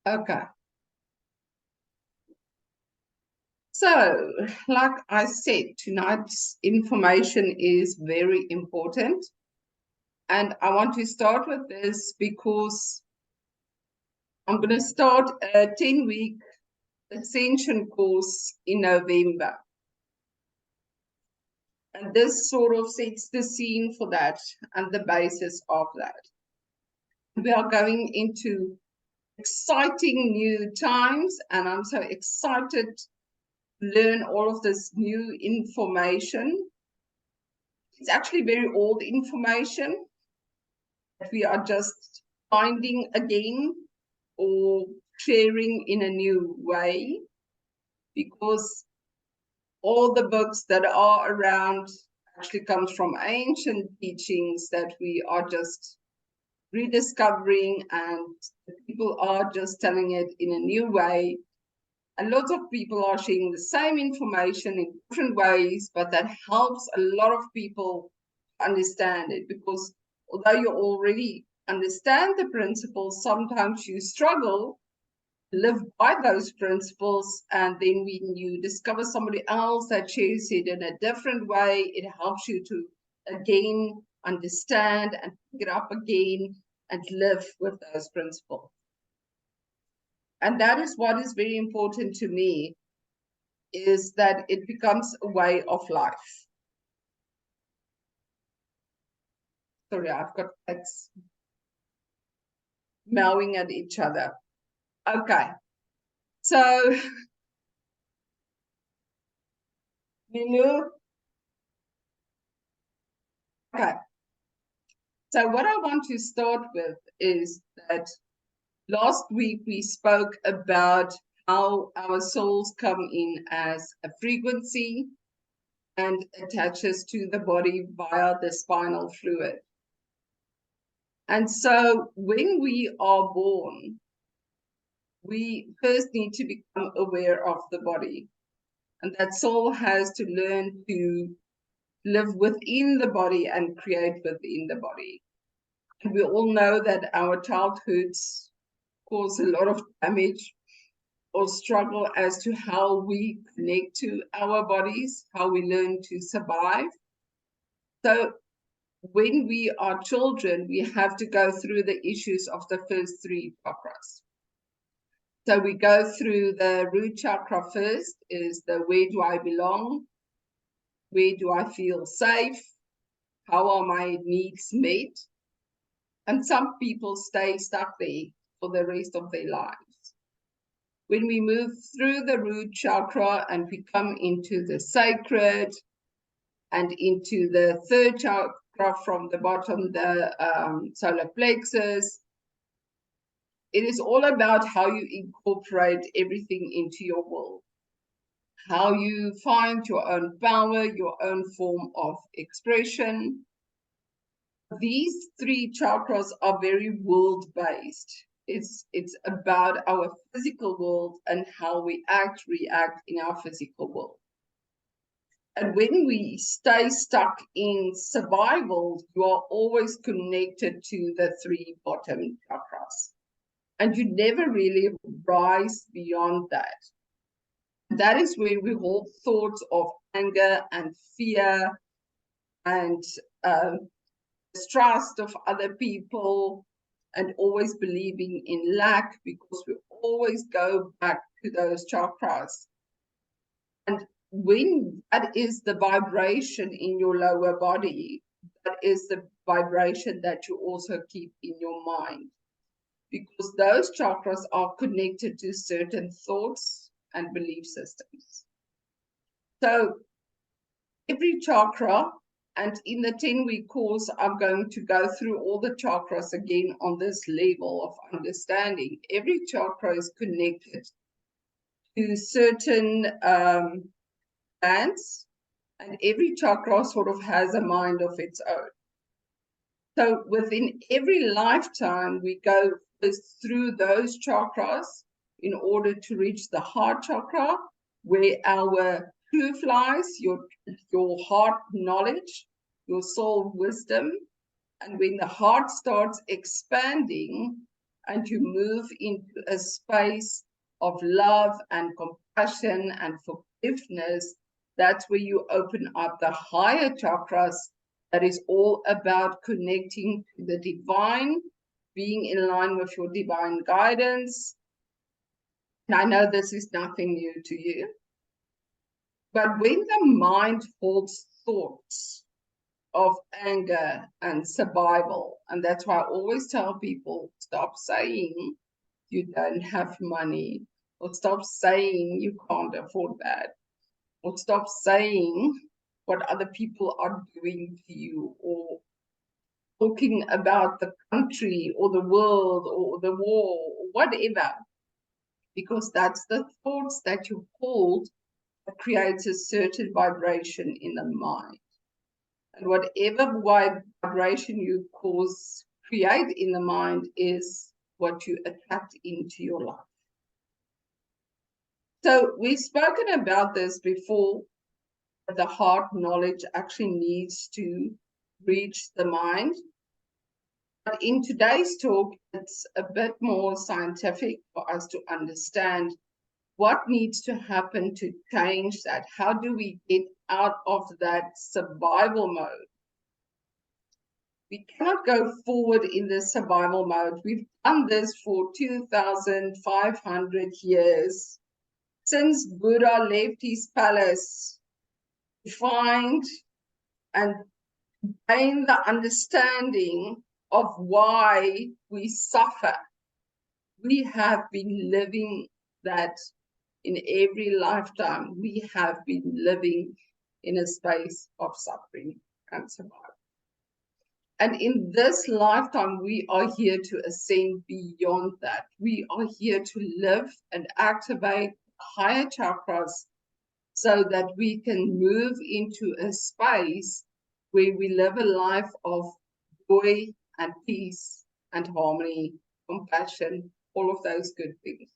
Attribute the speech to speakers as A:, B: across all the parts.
A: Okay. So, like I said, tonight's information is very important. And I want to start with this because I'm going to start a 10-week ascension course in November. And this sort of sets the scene for that and the basis of that. We are going into exciting new times, and I'm so excited to learn all of this new information. It's actually very old information that we are just finding again or sharing in a new way, because all the books that are around actually comes from ancient teachings that we are just rediscovering, and people are just telling it in a new way. And lots of people are sharing the same information in different ways, but that helps a lot of people understand it, because although you already understand the principles, sometimes you struggle to live by those principles. And then when you discover somebody else that shares it in a different way, it helps you to again understand and pick it up again and live with those principles. And that is what is very important to me, is that it becomes a way of life. Sorry, I've got cats meowing at each other. Okay, so Lulu. Okay, so what I want to start with is that last week we spoke about how our souls come in as a frequency and attaches to the body via the spinal fluid. And so when we are born, we first need to become aware of the body. And that soul has to learn to live within the body and create within the body. And we all know that our childhoods cause a lot of damage or struggle as to how we connect to our bodies, how we learn to survive. So when we are children, we have to go through the issues of the first three chakras. So we go through the root chakra first, is the where do I belong? Where do I feel safe? How are my needs met? And some people stay stuck there for the rest of their lives. When we move through the root chakra and we come into the sacred and into the third chakra from the bottom, the solar plexus, it is all about how you incorporate everything into your world, how you find your own power, your own form of expression. These three chakras are very world-based. It's about our physical world and how we react in our physical world. And when we stay stuck in survival, you are always connected to the three bottom chakras. And you never really rise beyond that. That is where we hold thoughts of anger and fear and distrust of other people, and always believing in lack, because we always go back to those chakras. And when that is the vibration in your lower body, that is the vibration that you also keep in your mind, because those chakras are connected to certain thoughts and belief systems. So every chakra, and in the 10-week course, I'm going to go through all the chakras again on this level of understanding. Every chakra is connected to certain glands, and every chakra sort of has a mind of its own. So within every lifetime, we go through those chakras in order to reach the heart chakra, where our truth lies, your heart knowledge, your soul wisdom. And when the heart starts expanding and you move into a space of love and compassion and forgiveness, that's where you open up the higher chakras. That is all about connecting to the divine, being in line with your divine guidance. And I know this is nothing new to you, but when the mind holds thoughts of anger and survival, and that's why I always tell people, stop saying you don't have money, or stop saying you can't afford that, or stop saying what other people are doing to you, or talking about the country or the world or the war or whatever, because that's the thoughts that you hold that creates a certain vibration in the mind. And whatever vibration you create in the mind is what you attract into your life. So we've spoken about this before, that the heart knowledge actually needs to reach the mind. But in today's talk, it's a bit more scientific for us to understand what needs to happen to change that. How do we get out of that survival mode? We cannot go forward in this survival mode. We've done this for 2,500 years, since Buddha left his palace to find and gain the understanding of why we suffer. We have been living that in every lifetime. We have been living in a space of suffering and survival. And in this lifetime, we are here to ascend beyond that. We are here to live and activate higher chakras so that we can move into a space where we live a life of joy and peace and harmony, compassion, all of those good things.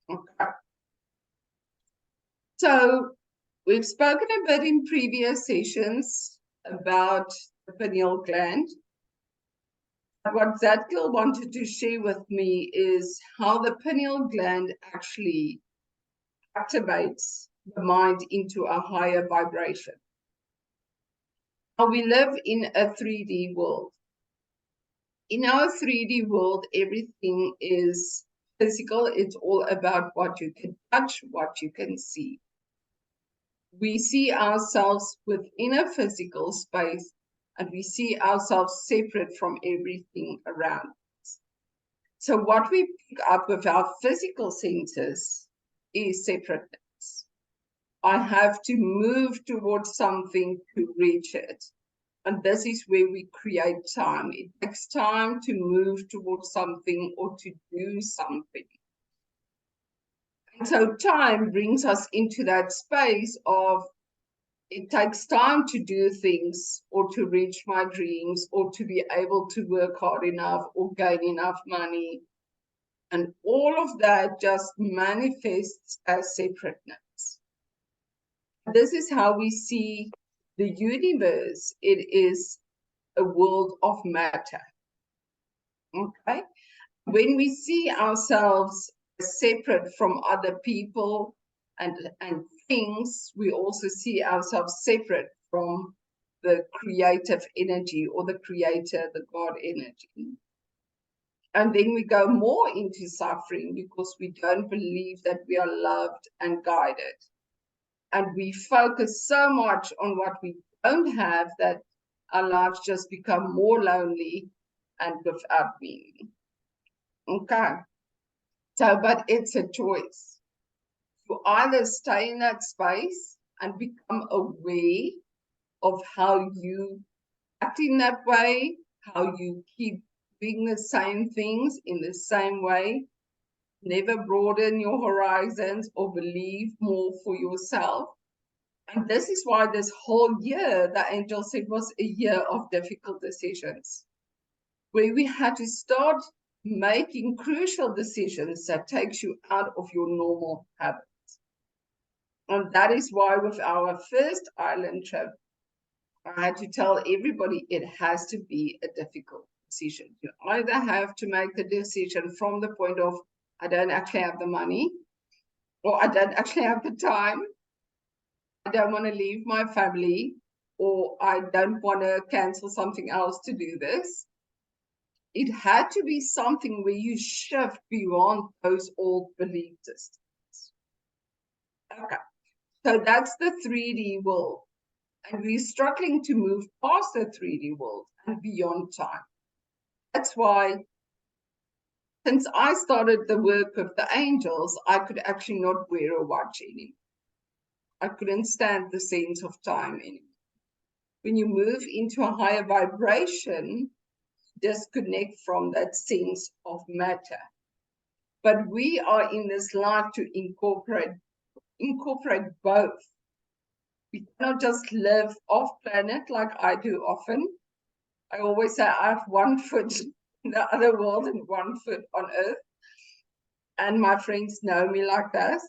A: Okay. So we've spoken a bit in previous sessions about the pineal gland. What Zadkiel wanted to share with me is how the pineal gland actually activates the mind into a higher vibration. Now we live in a 3D world. In our 3D world, everything is physical. It's all about what you can touch, what you can see. We see ourselves within a physical space, and we see ourselves separate from everything around us. So what we pick up with our physical senses is separateness. I have to move towards something to reach it. And this is where we create time. It takes time to move towards something or to do something. And so time brings us into that space of, it takes time to do things or to reach my dreams or to be able to work hard enough or gain enough money. And all of that just manifests as separateness. This is how we see the universe. It is a world of matter. Okay? When we see ourselves separate from other people and things, we also see ourselves separate from the creative energy or the creator, the God energy. And then we go more into suffering because we don't believe that we are loved and guided. And we focus so much on what we don't have that our lives just become more lonely and without meaning. Okay. So, but it's a choice. You either stay in that space and become aware of how you act in that way, how you keep doing the same things in the same way, never broaden your horizons or believe more for yourself. And this is why this whole year, the angel said, was a year of difficult decisions, where we had to start making crucial decisions that takes you out of your normal habits. And that is why with our first island trip, I had to tell everybody it has to be a difficult decision. You either have to make the decision from the point of, I don't actually have the money, or I don't actually have the time, I don't want to leave my family, or I don't want to cancel something else to do this. It had to be something where you shift beyond those old belief systems. Okay, so that's the 3D world. And we're struggling to move past the 3D world and beyond time. That's why, since I started the work with the angels, I could actually not wear a watch anymore. I couldn't stand the sense of time anymore. When you move into a higher vibration, disconnect from that sense of matter. But we are in this life to incorporate both. We cannot just live off planet like I do often. I always say I have one foot in the other world and one foot on earth. And my friends know me like that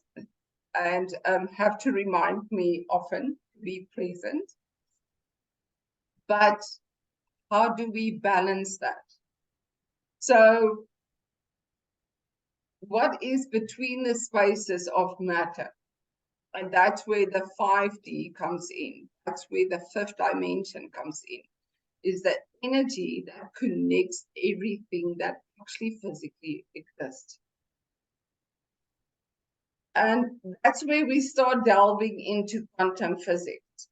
A: and have to remind me often to be present. But how do we balance that? So what is between the spaces of matter? And that's where the 5D comes in. That's where the 5th dimension comes in, is the energy that connects everything that actually physically exists. And that's where we start delving into quantum physics,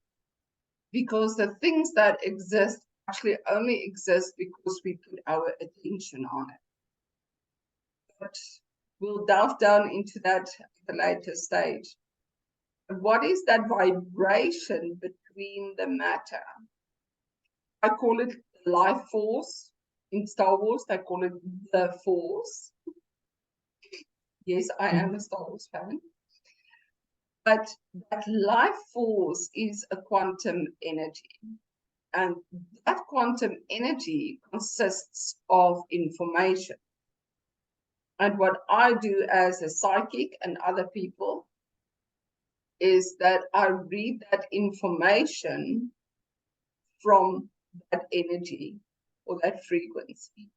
A: because the things that exist actually only exist because we put our attention on it. But we'll delve down into that at a later stage. What is that vibration between the matter? I call it life force. In Star Wars, they call it the Force. Yes, I am a Star Wars fan. But that life force is a quantum energy. And that quantum energy consists of information. And what I do as a psychic and other people is that I read that information from that energy or that frequency.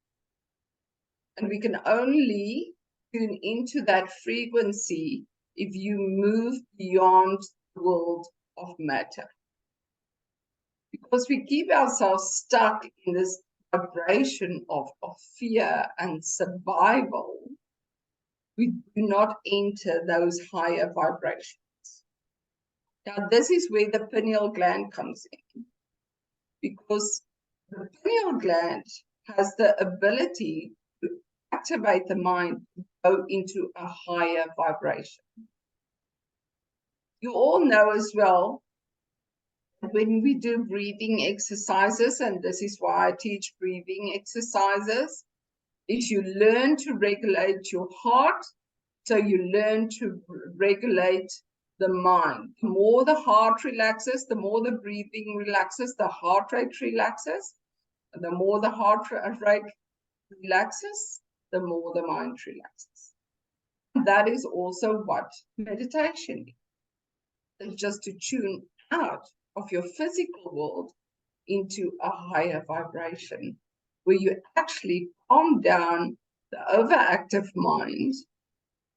A: And we can only tune into that frequency if you move beyond the world of matter. Because we keep ourselves stuck in this vibration of fear and survival, we do not enter those higher vibrations. Now, this is where the pineal gland comes in, because the pineal gland has the ability to activate the mind to go into a higher vibration. You all know as well, when we do breathing exercises, and this is why I teach breathing exercises, is you learn to regulate your heart, so you learn to regulate the mind. The more the heart relaxes, the more the breathing relaxes, the heart rate relaxes. And the more the heart rate relaxes, the more the mind relaxes. And that is also what meditation is. It's just to tune out of your physical world into a higher vibration, where you actually calm down the overactive mind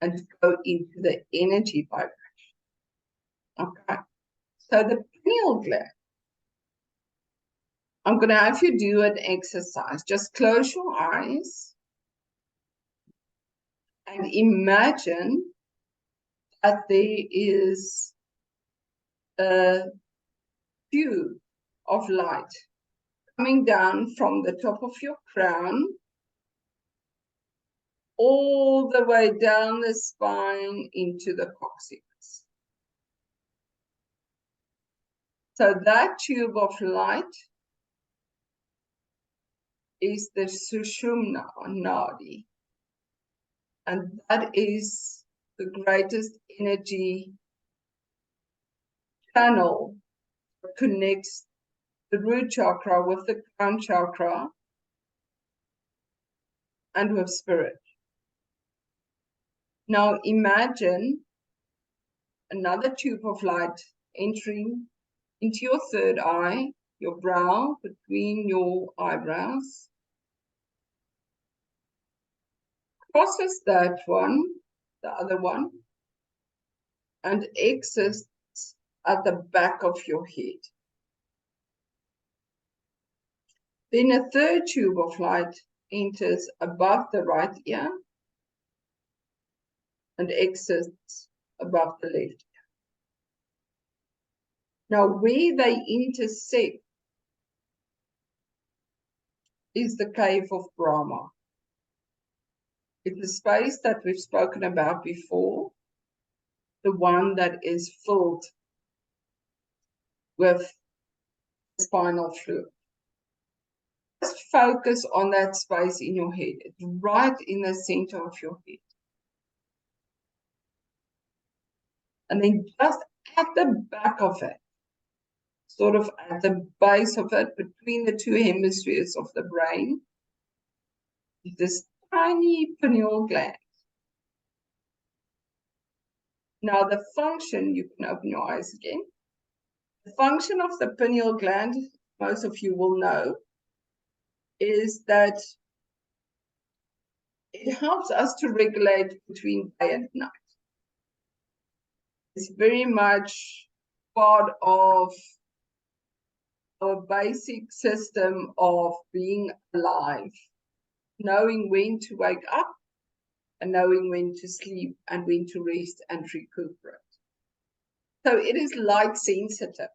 A: and go into the energy vibration. Okay, so the pineal gland, I'm going to have you do an exercise. Just close your eyes and imagine that there is a tube of light coming down from the top of your crown all the way down the spine into the coccyx. So that tube of light is the Sushumna Nadi, and that is the greatest energy channel that connects the root chakra with the crown chakra and with spirit. Now imagine another tube of light entering into your third eye, your brow, between your eyebrows, crosses that one, the other one, and exits at the back of your head. Then a third tube of light enters above the right ear and exits above the left ear. Now, where they intersect is the cave of Brahma. It's the space that we've spoken about before, the one that is filled with spinal fluid. Just focus on that space in your head. It's right in the center of your head. And then just at the back of it, sort of at the base of it, between the two hemispheres of the brain, is this tiny pineal gland. Now the function, you can open your eyes again. The function of the pineal gland, most of you will know, is that it helps us to regulate between day and night. It's very much part of our basic system of being alive, knowing when to wake up and knowing when to sleep and when to rest and recuperate. So it is light sensitive.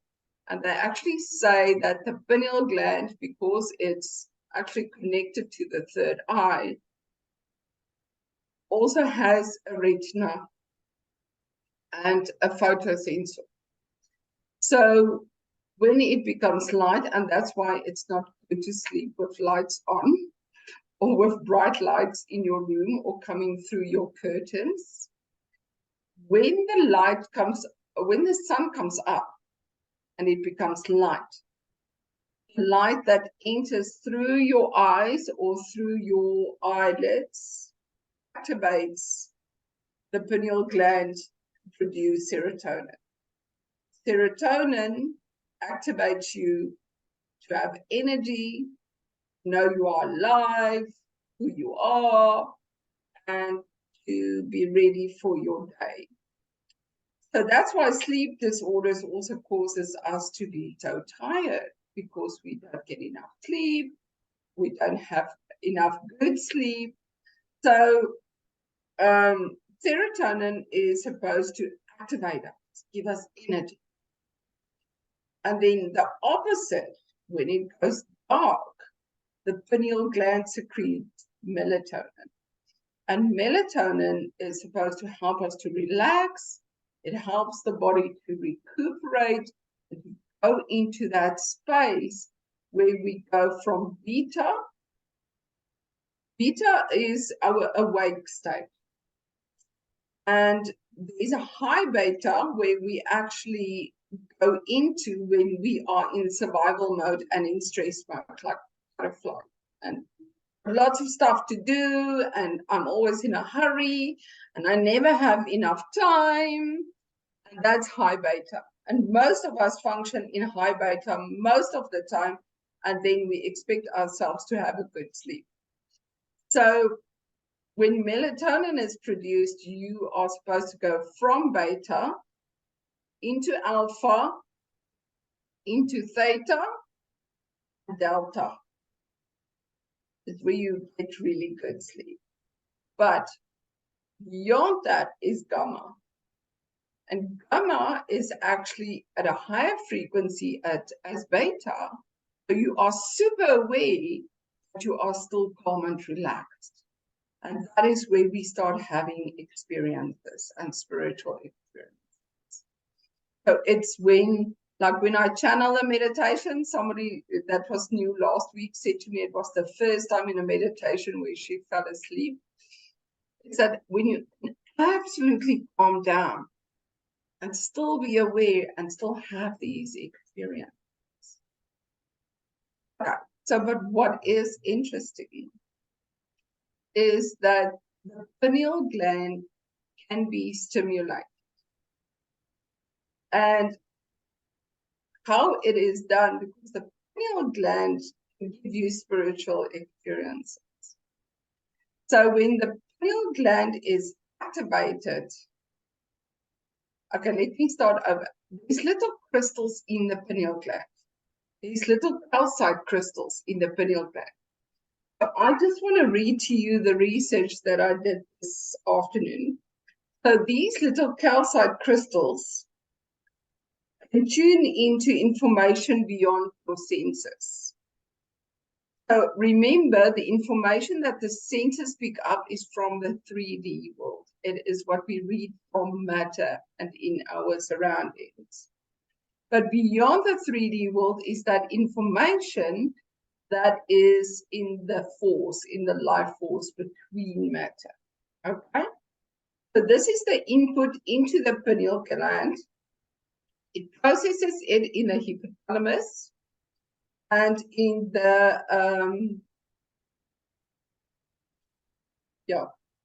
A: And they actually say that the pineal gland, because it's actually connected to the third eye, also has a retina and a photosensor. So when it becomes light, and that's why it's not good to sleep with lights on or with bright lights in your room or coming through your curtains. When the sun comes up and it becomes light that enters through your eyes or through your eyelids activates the pineal gland to produce serotonin. Serotonin activates you to have energy, know you are alive, who you are, and to be ready for your day. So that's why sleep disorders also causes us to be so tired, because we don't get enough sleep, we don't have enough good sleep. So serotonin is supposed to activate us, give us energy. And then the opposite, when it goes dark, the pineal gland secretes melatonin. And melatonin is supposed to help us to relax. It helps the body to recuperate and to go into that space where we go from beta. Beta is our awake state. And there's a high beta where we actually go into when we are in survival mode and in stress mode, like butterfly, and lots of stuff to do, and I'm always in a hurry, and I never have enough time, and that's high beta. And most of us function in high beta most of the time, and then we expect ourselves to have a good sleep. So when melatonin is produced, you are supposed to go from beta into alpha, into theta, and delta. It's where you get really good sleep. But beyond that is gamma. And gamma is actually at a higher frequency as beta. So you are super aware, but you are still calm and relaxed. And that is where we start having experiences and spiritual experiences. So it's when, like when I channel a meditation, somebody that was new last week said to me it was the first time in a meditation where she fell asleep. It's that when you absolutely calm down and still be aware and still have these experiences. Okay. So, but what is interesting is that the pineal gland can be stimulated. And how it is done, because the pineal gland can give you spiritual experiences. So when the pineal gland is activated. Okay, let me start over. These little crystals in the pineal gland. These little calcite crystals in the pineal gland. So I just want to read to you the research that I did this afternoon. So these little calcite crystals can tune into information beyond your senses. So remember, the information that the senses pick up is from the 3D world. It is what we read from matter and in our surroundings. But beyond the 3D world is that information that is in the force, in the life force between matter. Okay? So this is the input into the pineal gland. It processes it in the hypothalamus and in the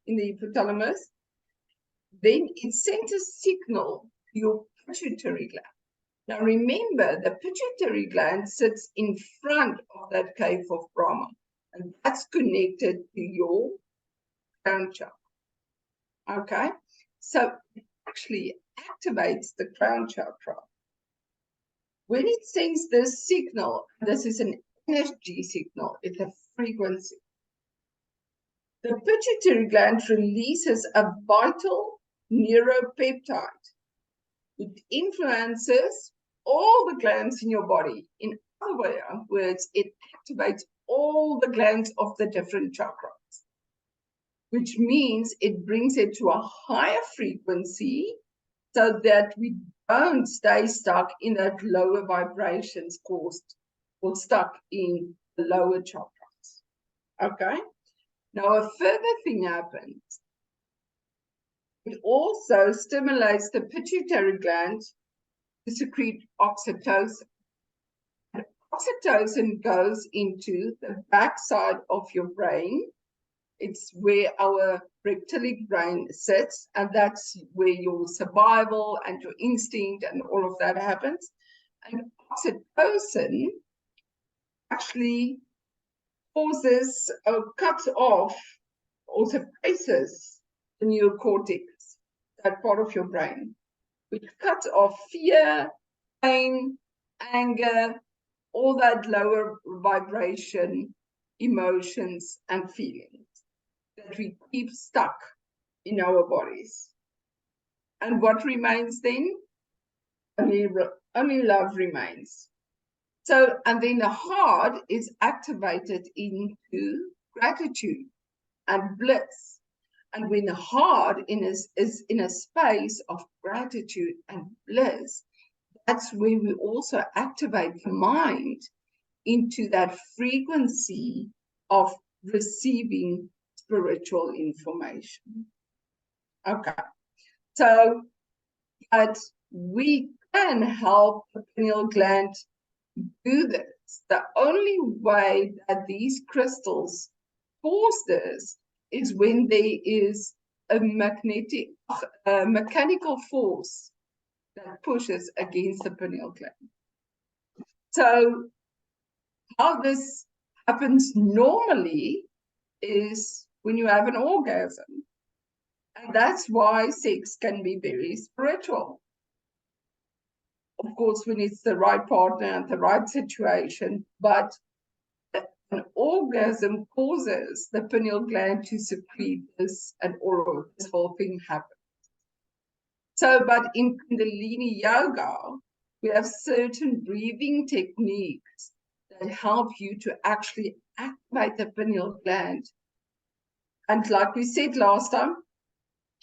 A: in the hypothalamus. Then it sends a signal to your pituitary gland. Now remember, the pituitary gland sits in front of that cave of Brahma, and that's connected to your crown chakra. Okay, so it actually activates the crown chakra. When it sends this signal, this is an energy signal, it's a frequency. The pituitary gland releases a vital neuropeptide. It influences all the glands in your body. In other words, it activates all the glands of the different chakras, which means it brings it to a higher frequency so that we don't stay stuck in that lower vibrations caused or stuck in the lower chakras. Okay? Now, a further thing happens. It also stimulates the pituitary gland to secrete oxytocin. And oxytocin goes into the backside of your brain. It's where our reptilic brain sits, and that's where your survival and your instinct and all of that happens. And oxytocin actually causes or cuts off or suppresses the neocortex, that part of your brain, which cuts off fear, pain, anger, all that lower vibration emotions and feelings that we keep stuck in our bodies. And what remains then? Only love remains. So, and then the heart is activated into gratitude and bliss. And when the heart is in a space of gratitude and bliss, that's where we also activate the mind into that frequency of receiving spiritual information. Okay, so that we can help the pineal gland do this. The only way that these crystals cause this is when there is a mechanical force that pushes against the pineal gland. So how this happens normally is when you have an orgasm. And that's why sex can be very spiritual. Of course, when it's the right partner and the right situation, but an orgasm causes the pineal gland to secrete this, and all of this whole thing happens. So, but in Kundalini Yoga, we have certain breathing techniques that help you to actually activate the pineal gland. And like we said last time,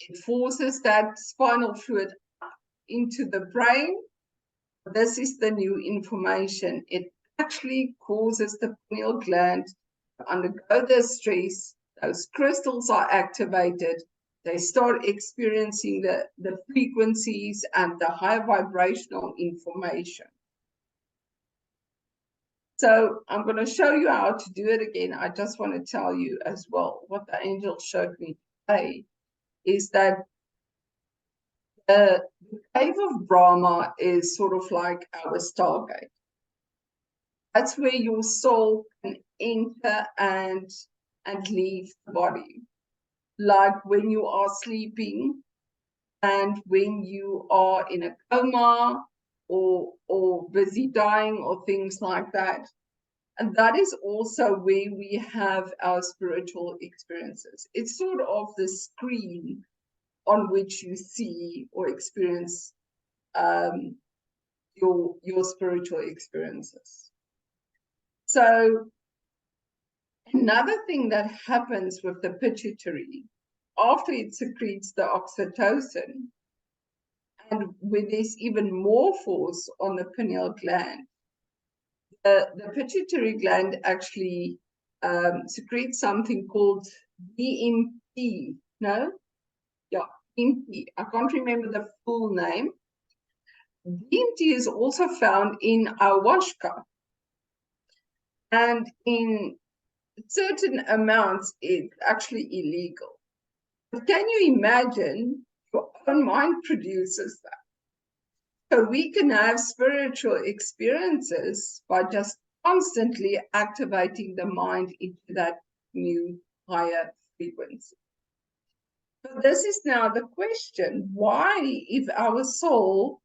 A: it forces that spinal fluid into the brain. This is the new information. It actually causes the pineal gland to undergo the stress. Those crystals are activated. They start experiencing the frequencies and the high vibrational information. So I'm going to show you how to do it again. I just want to tell you as well what the angel showed me today is that the cave of Brahma is sort of like our stargate. That's where your soul can enter and leave the body. like when you are sleeping and when you are in a coma or busy dying or things like that. And that is also where we have our spiritual experiences. It's sort of the screen on which you see or experience your spiritual experiences. So another thing that happens with the pituitary, after it secretes the oxytocin, and when there's even more force on the pineal gland, the pituitary gland actually secretes something called DMT. No? Yeah, DMT. I can't remember the full name. DMT is also found in ayahuasca. And in certain amounts, it's actually illegal. But can you imagine your own mind produces that? So we can have spiritual experiences by just constantly activating the mind into that new higher frequency. So this is now the question, why, if our soul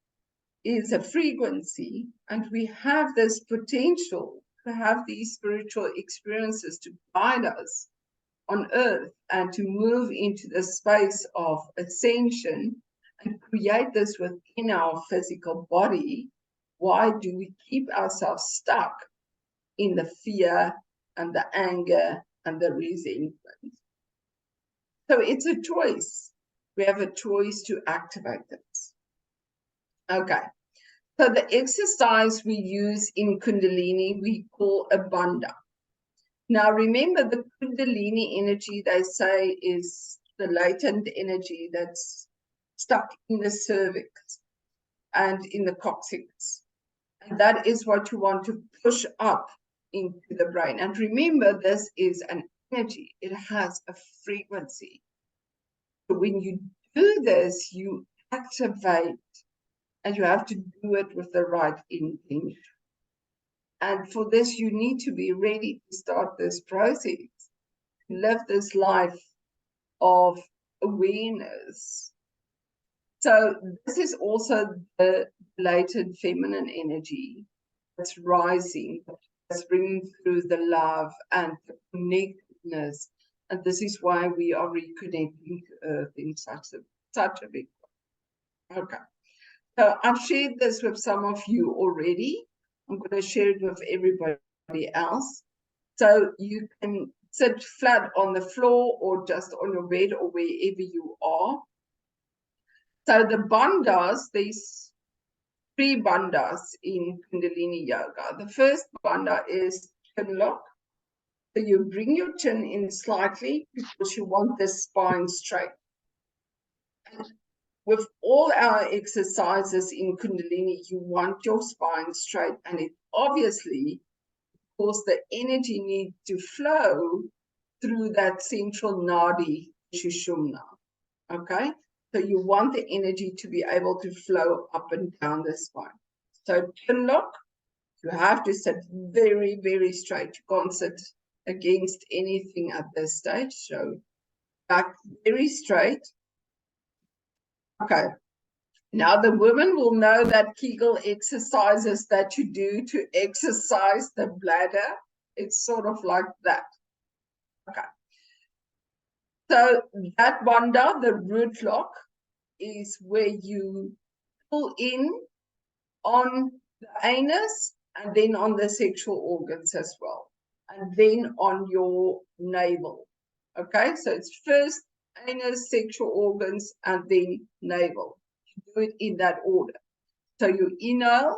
A: is a frequency and we have this potential to have these spiritual experiences to guide us on earth and to move into the space of ascension and create this within our physical body, why do we keep ourselves stuck in the fear and the anger and the resentment? So it's a choice. We have a choice to activate this. Okay. So the exercise we use in Kundalini, we call a bandha. Now, remember the Kundalini energy, they say, is the latent energy that's stuck in the cervix and in the coccyx. And that is what you want to push up into the brain. And remember, this is an energy. It has a frequency. So when you do this, you activate, and you have to do it with the right intention. And for this, you need to be ready to start this process, live this life of awareness. So this is also the latent feminine energy that's rising, that's bringing through the love and the connectedness. And this is why we are reconnecting to Earth in such a big way. Okay. So I've shared this with some of you already. I'm going to share it with everybody else. So you can sit flat on the floor or just on your bed or wherever you are. So the bandhas, there's 3 bandhas in Kundalini Yoga. The first bandha is chin lock. So you bring your chin in slightly because you want the spine straight. And with all our exercises in Kundalini, you want your spine straight, and it obviously, because the energy needs to flow through that central nadi, Shushumna. Okay? So you want the energy to be able to flow up and down the spine. So chin lock, you have to sit very, very straight. You can't sit against anything at this stage. So back very straight. Okay. Now the women will know that Kegel exercises that you do to exercise the bladder. It's sort of like that. Okay. So that bandha, the root lock, is where you pull in on the anus and then on the sexual organs as well, and then on your navel. Okay, so it's first anus, sexual organs, and then navel. You do it in that order. So you inhale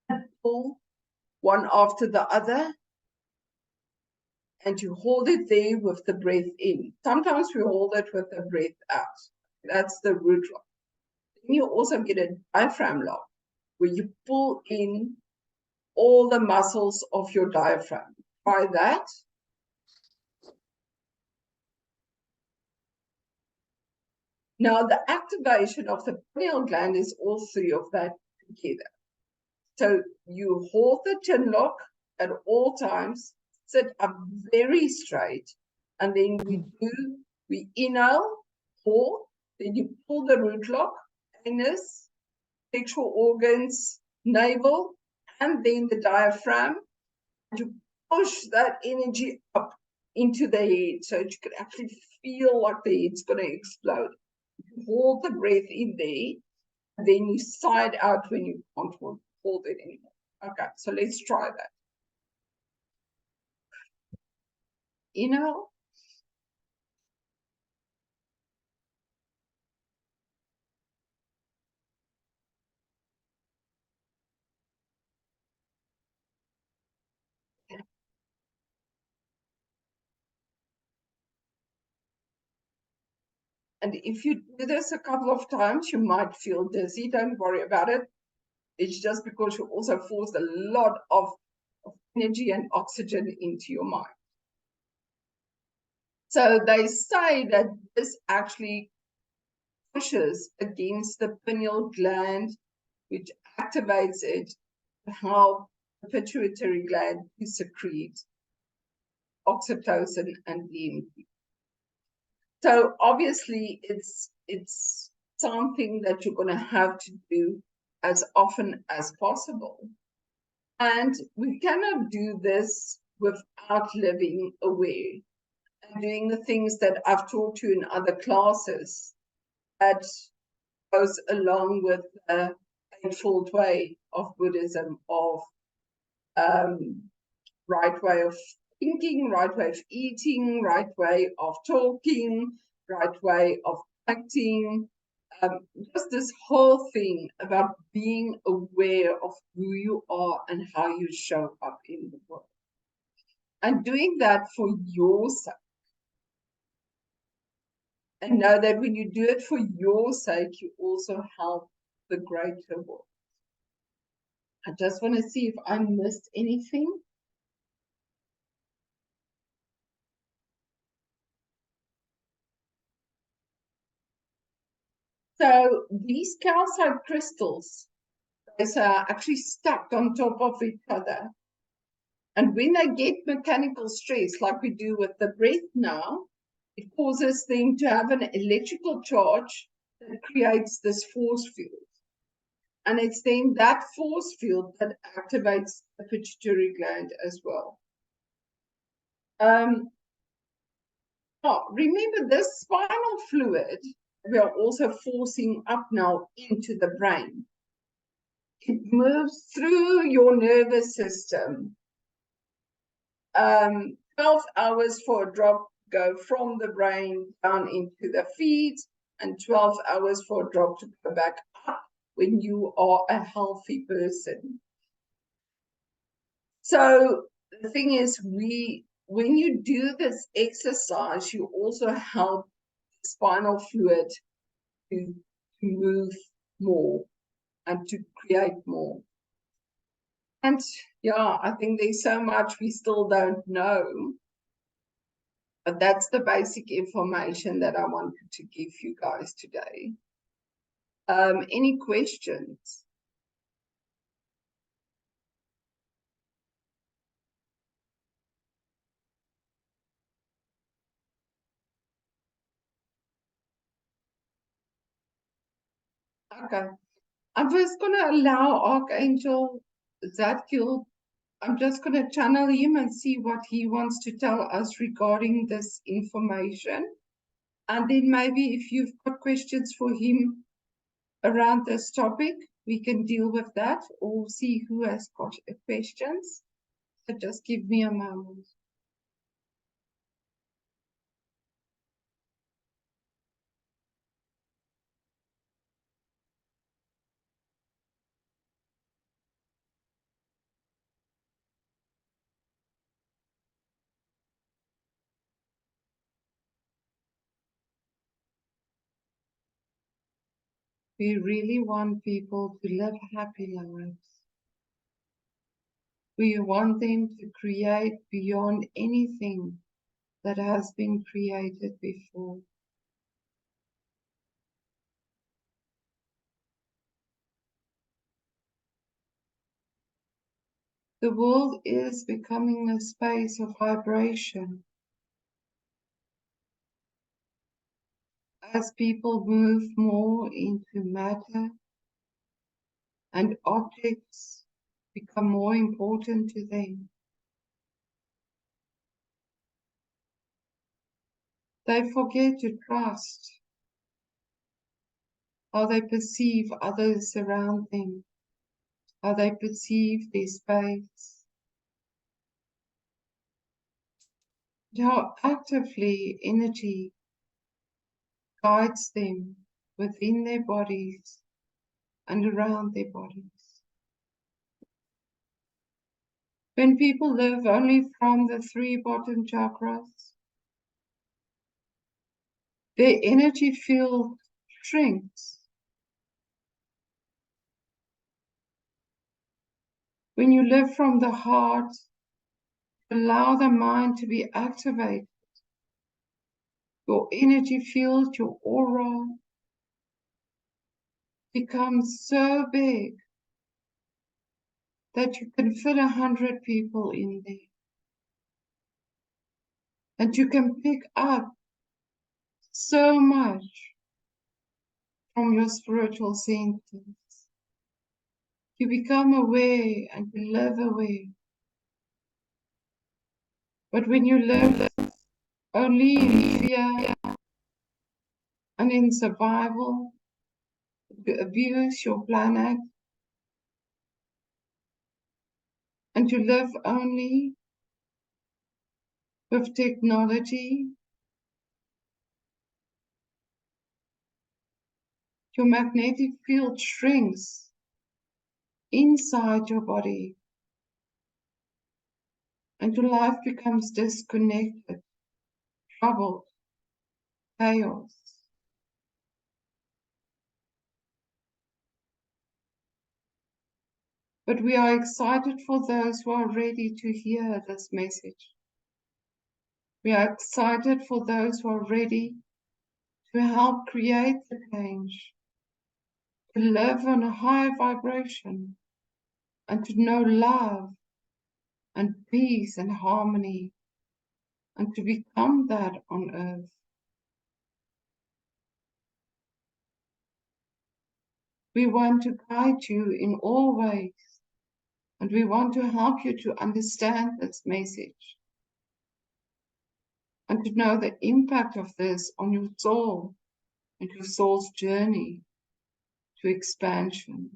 A: and pull one after the other, and you hold it there with the breath in. Sometimes we hold it with the breath out. That's the root lock. Then you also get a diaphragm lock, where you pull in all the muscles of your diaphragm. Try that. Now, the activation of the pineal gland is all 3 of that together. So you hold the chin lock at all times, sit up very straight, And then we inhale, pour, then you pull the root lock, anus, sexual organs, navel, and then the diaphragm. And you push that energy up into the head so that you can actually feel like the head's going to explode. You hold the breath in there, and then you sigh it out when you can't hold it anymore. Okay, so let's try that. Inhale. And if you do this a couple of times, you might feel dizzy. Don't worry about it. It's just because you also forced a lot of energy and oxygen into your mind. So they say that this actually pushes against the pineal gland, which activates it to help the pituitary gland to secrete oxytocin and DMT. So obviously it's something that you're going to have to do as often as possible. And we cannot do this without living aware and doing the things that I've taught you in other classes that goes along with the Eightfold Way of Buddhism, of right way of thinking, right way of eating, right way of talking, right way of acting. Just this whole thing about being aware of who you are and how you show up in the world. And doing that for yourself. And know that when you do it for your sake, you also help the greater world. I just want to see if I missed anything. So these calcite crystals is actually stacked on top of each other. And when they get mechanical stress, like we do with the breath now, it causes them to have an electrical charge that creates this force field. And it's then that force field that activates the pituitary gland as well. Remember, this spinal fluid we are also forcing up now into the brain. It moves through your nervous system. 12 hours for a drop go from the brain down into the feet, and 12 hours for a drop to go back up when you are a healthy person. So the thing is, when you do this exercise, you also help the spinal fluid to move more and to create more. And yeah, I think there's so much we still don't know. But that's the basic information that I wanted to give you guys today. Any questions? Okay. I'm just going to allow Archangel Zadkiel, I'm just going to channel him and see what he wants to tell us regarding this information. And then maybe if you've got questions for him around this topic, we can deal with that or see who has got questions. So just give me a moment. We really want people to live happy lives. We want them to create beyond anything that has been created before. The world is becoming a space of vibration. as people move more into matter and objects become more important to them, they forget to trust how they perceive others around them, how they perceive their space, how actively energy guides them within their bodies and around their bodies. When people live only from the 3 bottom chakras, their energy field shrinks. When you live from the heart, allow the mind to be activated. Your energy field, your aura, becomes so big that you can fit 100 people in there. And you can pick up so much from your spiritual centers. You become aware and you live aware. But when you live only in fear and in survival, you abuse your planet, and you live only with technology, your magnetic field shrinks inside your body, and your life becomes disconnected, troubled, chaos. But we are excited for those who are ready to hear this message. We are excited for those who are ready to help create the change, to live on a high vibration, and to know love and peace and harmony, and to become that on earth. We want to guide you in all ways, and we want to help you to understand this message and to know the impact of this on your soul and your soul's journey to expansion.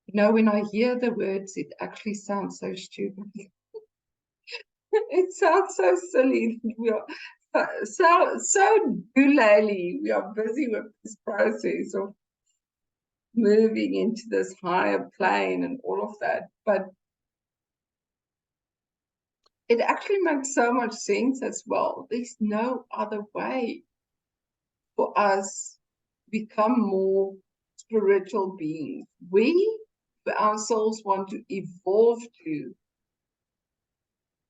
A: You know, when I hear the words, it actually sounds so stupid. It sounds so silly. We are so doolally. We are busy with this process of moving into this higher plane and all of that. But it actually makes so much sense as well. There's no other way for us to become more spiritual beings. Our souls want to evolve to.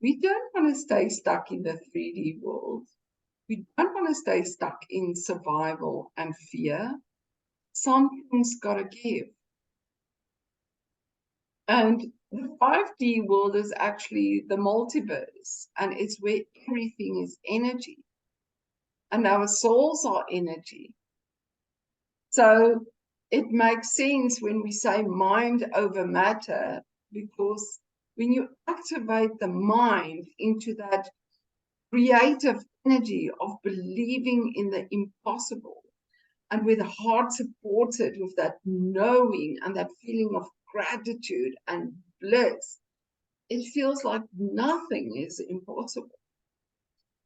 A: We don't want to stay stuck in the 3D world. We don't want to stay stuck in survival and fear. Something's got to give. And the 5D world is actually the multiverse, and it's where everything is energy. And our souls are energy. So it makes sense when we say mind over matter, because when you activate the mind into that creative energy of believing in the impossible, and with the heart supported with that knowing and that feeling of gratitude and bliss, it feels like nothing is impossible.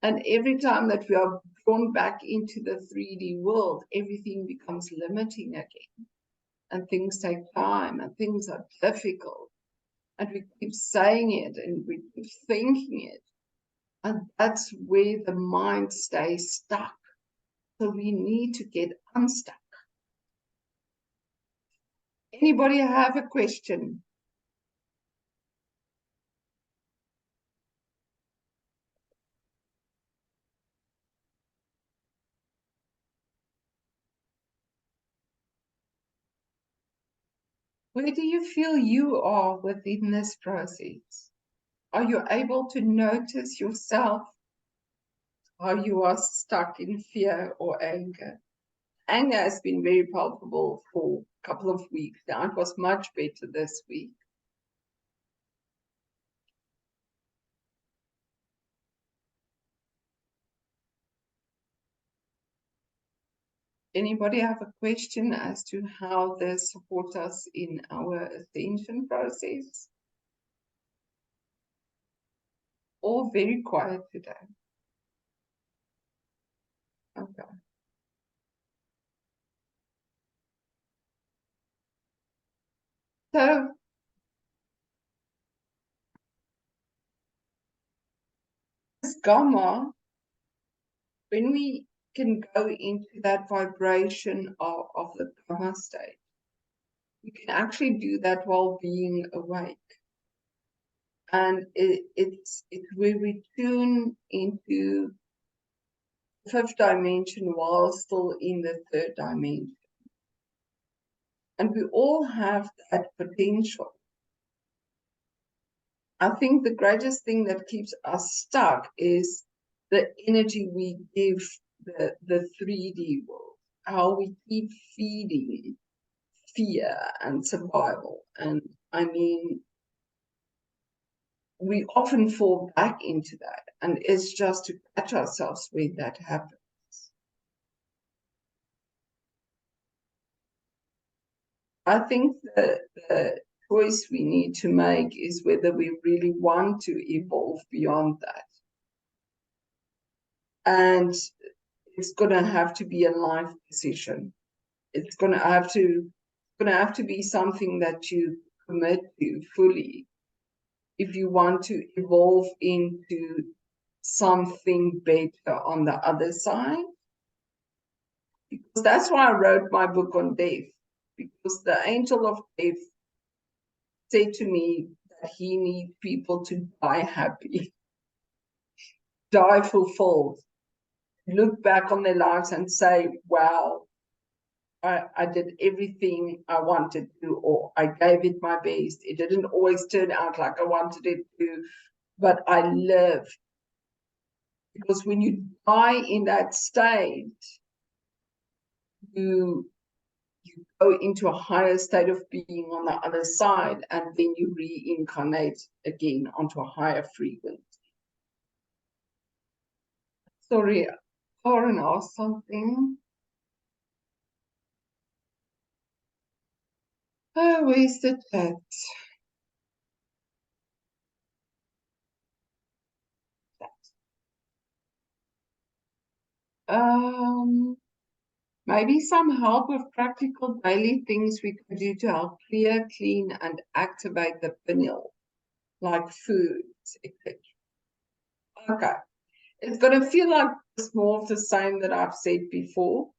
A: And every time that we are drawn back into the 3D world, everything becomes limiting again. And things take time and things are difficult. And we keep saying it and we keep thinking it. And that's where the mind stays stuck. So we need to get unstuck. Anybody have a question? Where do you feel you are within this process? Are you able to notice yourself? How you are stuck in fear or anger? Anger has been very palpable for a couple of weeks now. It was much better this week. Anybody have a question as to how this supports us in our ascension process? All very quiet today. Okay. So this gamma, when we can go into that vibration of the gamma state, we can actually do that while being awake. And it's where we tune into the fifth dimension while still in the third dimension. And we all have that potential. I think the greatest thing that keeps us stuck is the energy we give the 3D world, how we keep feeding fear and survival. And I mean, we often fall back into that, and it's just to catch ourselves when that happens. I think the choice we need to make is whether we really want to evolve beyond that. And it's going to have to be a life decision. It's going to have to be something that you commit to fully if you want to evolve into something better on the other side. Because that's why I wrote my book on death, because the angel of death said to me that he needs people to die happy, die fulfilled, look back on their lives and say, wow, I did everything I wanted to, or I gave it my best. It didn't always turn out like I wanted it to, but I lived. Because when you die in that state, you go into a higher state of being on the other side, and then you reincarnate again onto a higher frequency. Sorry, Karen asked something. Oh, where's the chat? Maybe some help with practical daily things we could do to help clear, clean, and activate the pineal, like foods, etc. Okay, it's going to feel like it's more of the same that I've said before.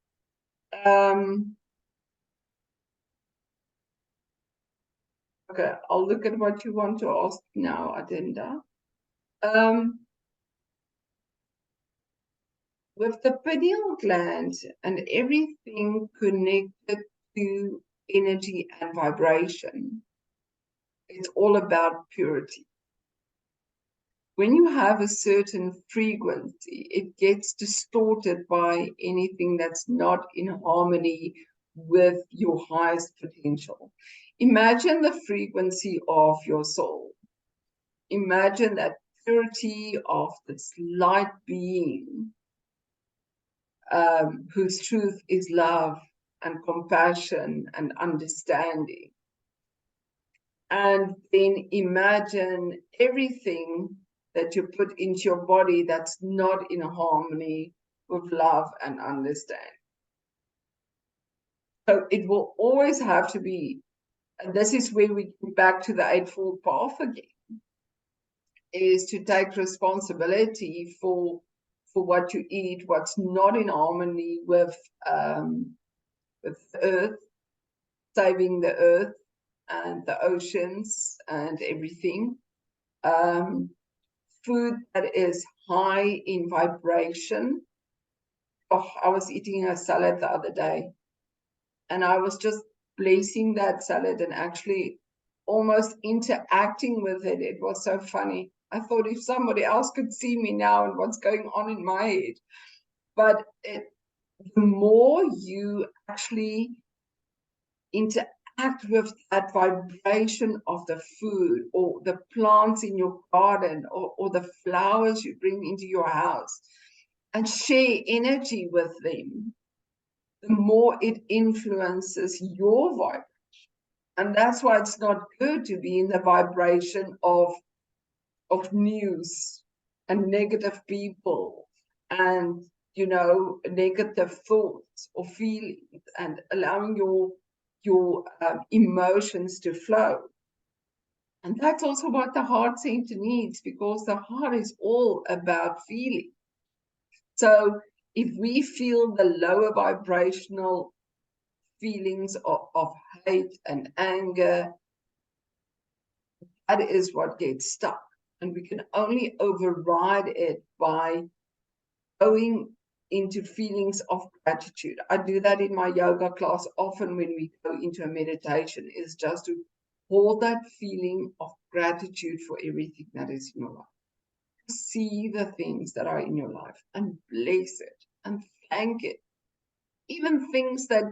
A: Okay, I'll look at what you want to ask now, Adenda. With the pineal gland and everything connected to energy and vibration, it's all about purity. When you have a certain frequency, it gets distorted by anything that's not in harmony with your highest potential. Imagine the frequency of your soul. Imagine that purity of this light being, whose truth is love and compassion and understanding. And then imagine everything that you put into your body that's not in harmony with love and understanding. So it will always have to be, and this is where we get back to the Eightfold Path again, is to take responsibility for what you eat, what's not in harmony with the earth, saving the earth and the oceans and everything. Food that is high in vibration. Oh, I was eating a salad the other day, and I was just blessing that salad and actually almost interacting with it. It was so funny. I thought if somebody else could see me now and what's going on in my head. But the more you actually interact with that vibration of the food or the plants in your garden or the flowers you bring into your house and share energy with them, the more it influences your vibration. And that's why it's not good to be in the vibration of news and negative people and negative thoughts or feelings, and allowing your emotions to flow. And that's also what the heart center needs, because the heart is all about feeling. So if we feel the lower vibrational feelings of hate and anger, that is what gets stuck. And we can only override it by going into feelings of gratitude. I do that in my yoga class often when we go into a meditation, is just to hold that feeling of gratitude for everything that is in your life. See the things that are in your life and bless it and thank it. Even things that,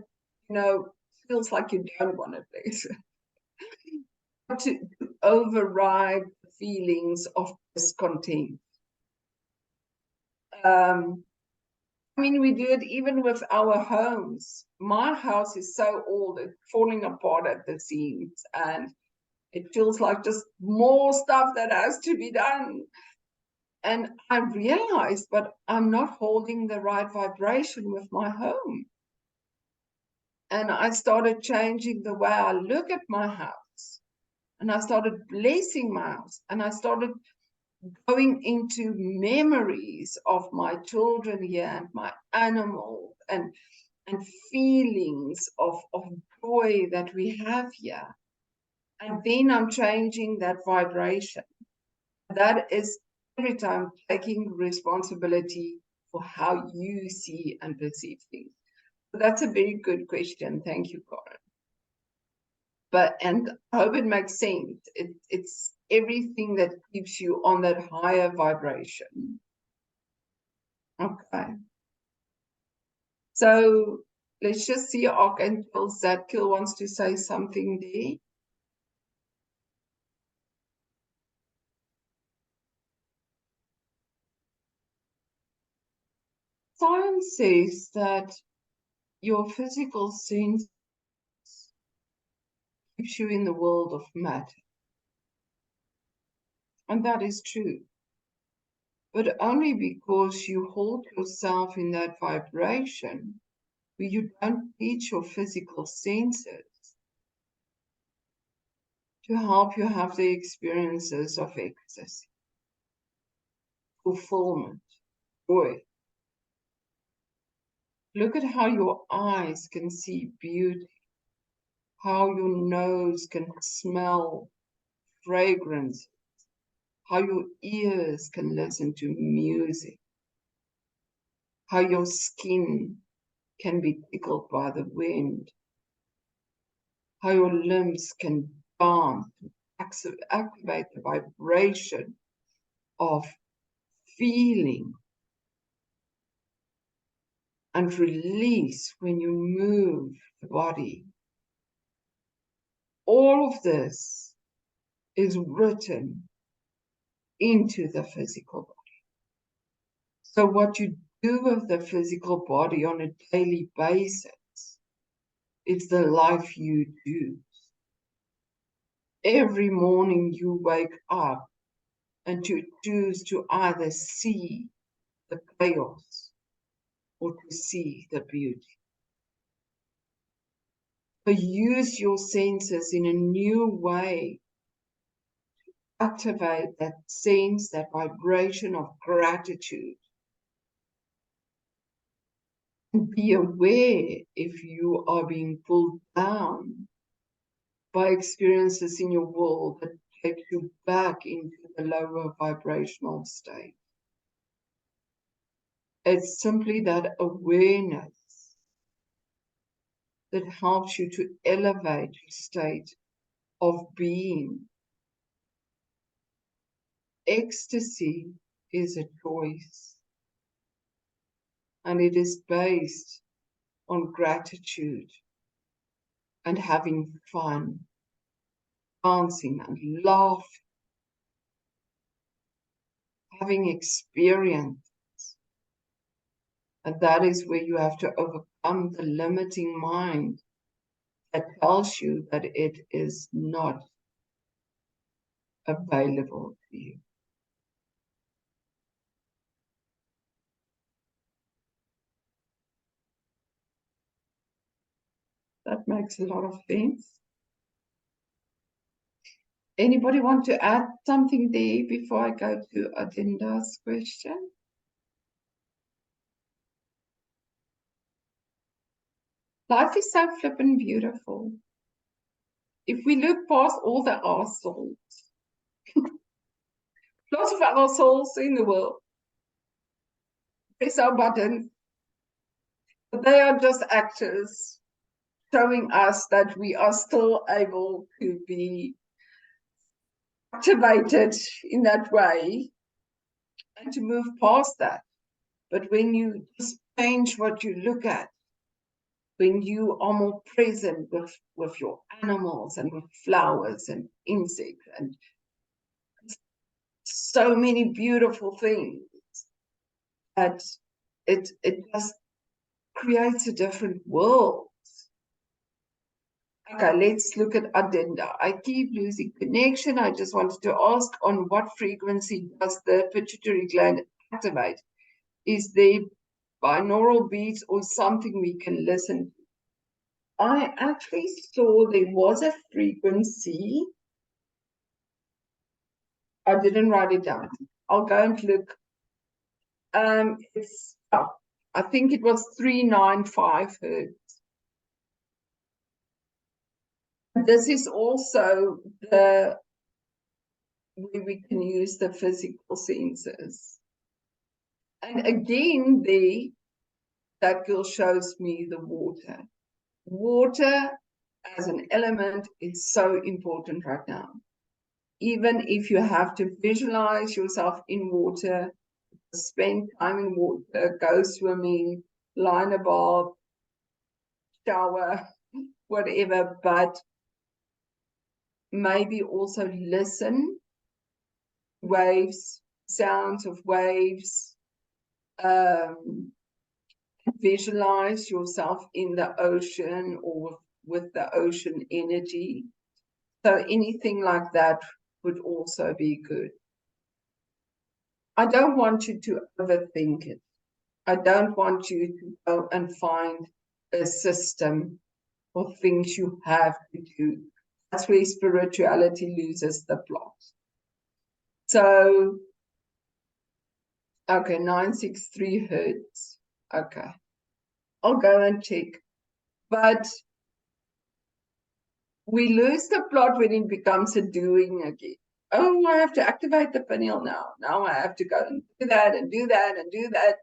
A: feels like you don't want to bless it. To override feelings of discontent. We do it even with our homes. My house is so old, it's falling apart at the seams, and it feels like just more stuff that has to be done. And I realized, but I'm not holding the right vibration with my home. And I started changing the way I look at my house. And I started blessing my house. And I started going into memories of my children here and my animals and feelings of joy that we have here. And then I'm changing that vibration. That is every time taking responsibility for how you see and perceive things. So that's a very good question. Thank you, Karen. And I hope it makes sense. It's everything that keeps you on that higher vibration. Okay. So let's just see, Archangel Zadkiel wants to say something there. Science says that your physical sense keeps you in the world of matter. And that is true. But only because you hold yourself in that vibration where you don't teach your physical senses to help you have the experiences of ecstasy, fulfillment, joy. Look at how your eyes can see beauty, how your nose can smell fragrance, how your ears can listen to music, how your skin can be tickled by the wind, how your limbs can dance, activate the vibration of feeling and release when you move the body. All of this is written into the physical body. So what you do with the physical body on a daily basis is the life you choose. Every morning you wake up and you choose to either see the chaos or to see the beauty. So use your senses in a new way to activate that sense, that vibration of gratitude. And be aware if you are being pulled down by experiences in your world that take you back into the lower vibrational state. It's simply that awareness that helps you to elevate your state of being. Ecstasy is a choice, and it is based on gratitude and having fun, dancing and laughing, having experience. And that is where you have to overcome the limiting mind that tells you that it is not available to you. That makes a lot of sense. Anybody want to add something there before I go to Adinda's question? Life is so flippin' beautiful. If we look past all the assholes, lots of assholes in the world, press our buttons, but they are just actors showing us that we are still able to be activated in that way and to move past that. But when you just change what you look at, when you are more present with your animals and with flowers and insects and so many beautiful things, that it just creates a different world. Okay, let's look at Adinda. I keep losing connection. I just wanted to ask, on what frequency does the pituitary gland activate? Is there binaural beats or something we can listen to? I actually saw there was a frequency. I didn't write it down. I'll go and look. I think it was 395 hertz. This is also the where we can use the physical senses. And again, that girl shows me the water. Water as an element is so important right now. Even if you have to visualize yourself in water, spend time in water, go swimming, lie in a bath, shower, whatever, but maybe also listen, waves, sounds of waves, visualize yourself in the ocean or with the ocean energy. So anything like that would also be good. I don't want you to overthink it. I don't want you to go and find a system or things you have to do. That's where spirituality loses the plot. So, okay, 963 hertz. Okay. I'll go and check. But we lose the plot when it becomes a doing again. Oh, I have to activate the pineal now. Now I have to go and do that and do that and do that.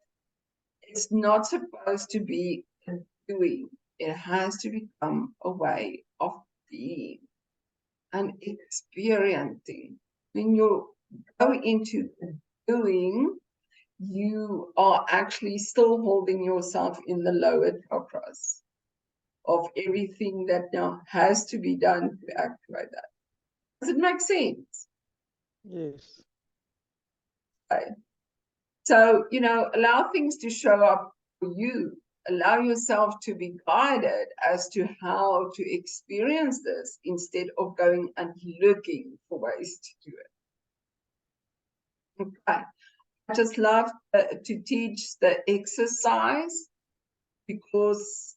A: It's not supposed to be a doing. It has to become a way of being and experiencing. When you go into doing, you are actually still holding yourself in the lower chakras of everything that now has to be done to activate that. Does it make sense?
B: Yes.
A: Okay. So, allow things to show up for you. Allow yourself to be guided as to how to experience this instead of going and looking for ways to do it. Okay. I just love to teach the exercise because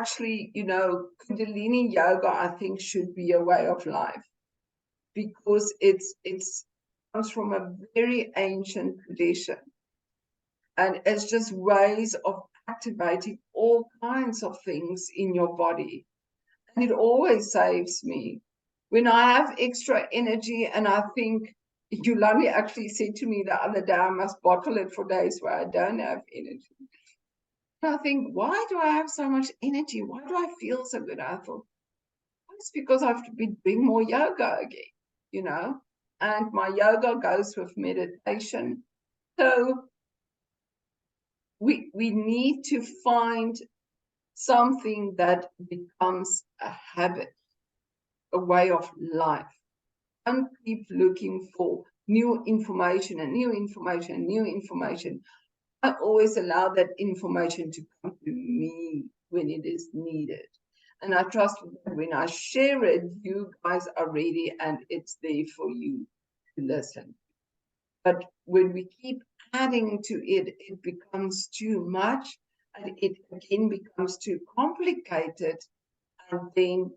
A: actually, Kundalini yoga, I think, should be a way of life because it comes from a very ancient tradition. And it's just ways of activating all kinds of things in your body. And it always saves me. When I have extra energy and I think, Yulani actually said to me the other day, I must bottle it for days where I don't have energy. I think, why do I have so much energy? Why do I feel so good? I thought, it's because I have to be doing more yoga again. And my yoga goes with meditation. So we need to find something that becomes a habit, a way of life. Don't keep looking for new information and new information and new information. I always allow that information to come to me when it is needed. And I trust that when I share it, you guys are ready and it's there for you to listen. But when we keep adding to it, it becomes too much and it again becomes too complicated. And then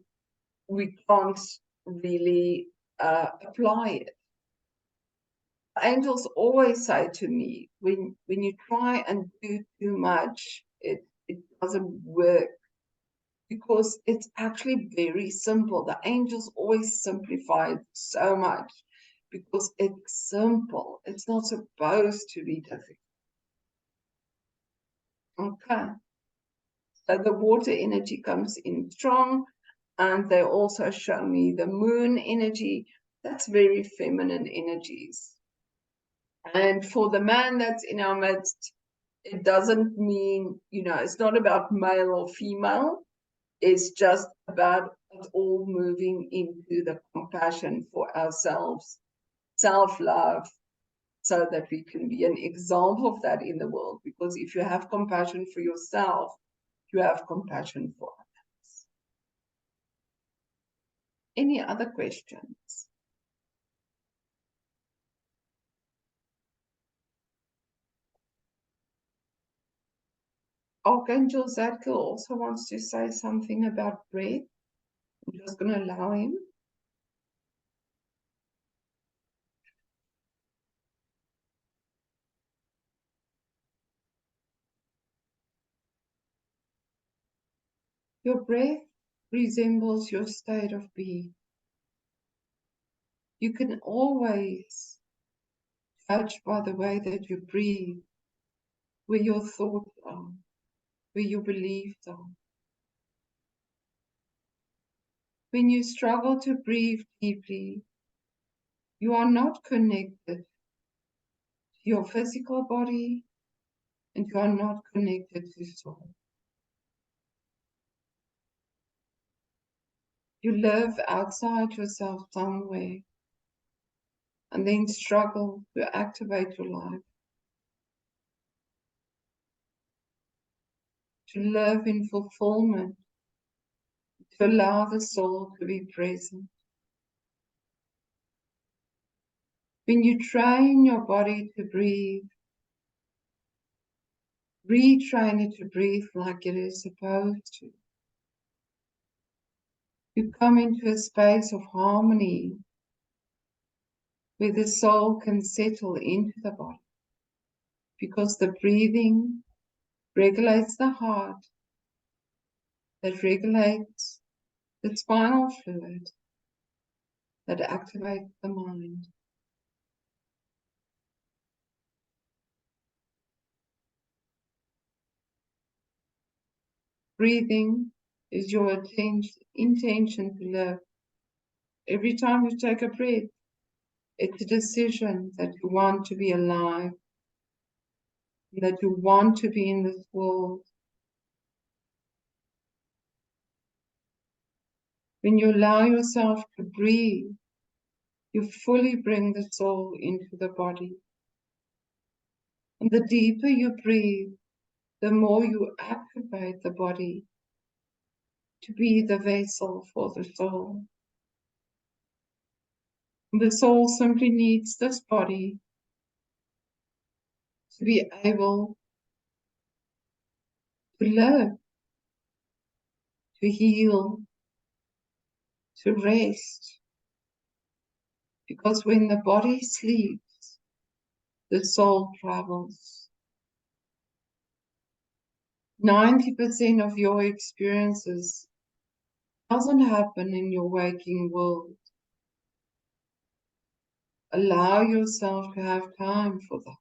A: we can't really apply it. Angels always say to me, when you try and do too much, it doesn't work, because it's actually very simple. The angels always simplify it so much because it's simple. It's not supposed to be difficult. Okay. So the water energy comes in strong, and they also show me the moon energy. That's very feminine energies. And for the man that's in our midst, it doesn't mean, it's not about male or female. It's just about us all moving into the compassion for ourselves, self-love, so that we can be an example of that in the world. Because if you have compassion for yourself, you have compassion for others. Any other questions? Archangel Zadkiel also wants to say something about breath. I'm just going to allow him. Your breath resembles your state of being. You can always judge by the way that you breathe, where your thoughts are, where your beliefs are. When you struggle to breathe deeply, you are not connected to your physical body, and you are not connected to soul. You live outside yourself somewhere, and then struggle to activate your life, to live in fulfillment, to allow the soul to be present. When you train your body to breathe, retrain it to breathe like it is supposed to. You come into a space of harmony where the soul can settle into the body, because the breathing regulates the heart, that regulates the spinal fluid, that activates the mind. Breathing is your intention to live. Every time you take a breath, it's a decision that you want to be alive, that you want to be in this world. When you allow yourself to breathe, you fully bring the soul into the body. And the deeper you breathe, the more you activate the body to be the vessel for the soul. The soul simply needs this body to be able to live, to heal, to rest. Because when the body sleeps, the soul travels. 90% of your experiences doesn't happen in your waking world. Allow yourself to have time for that.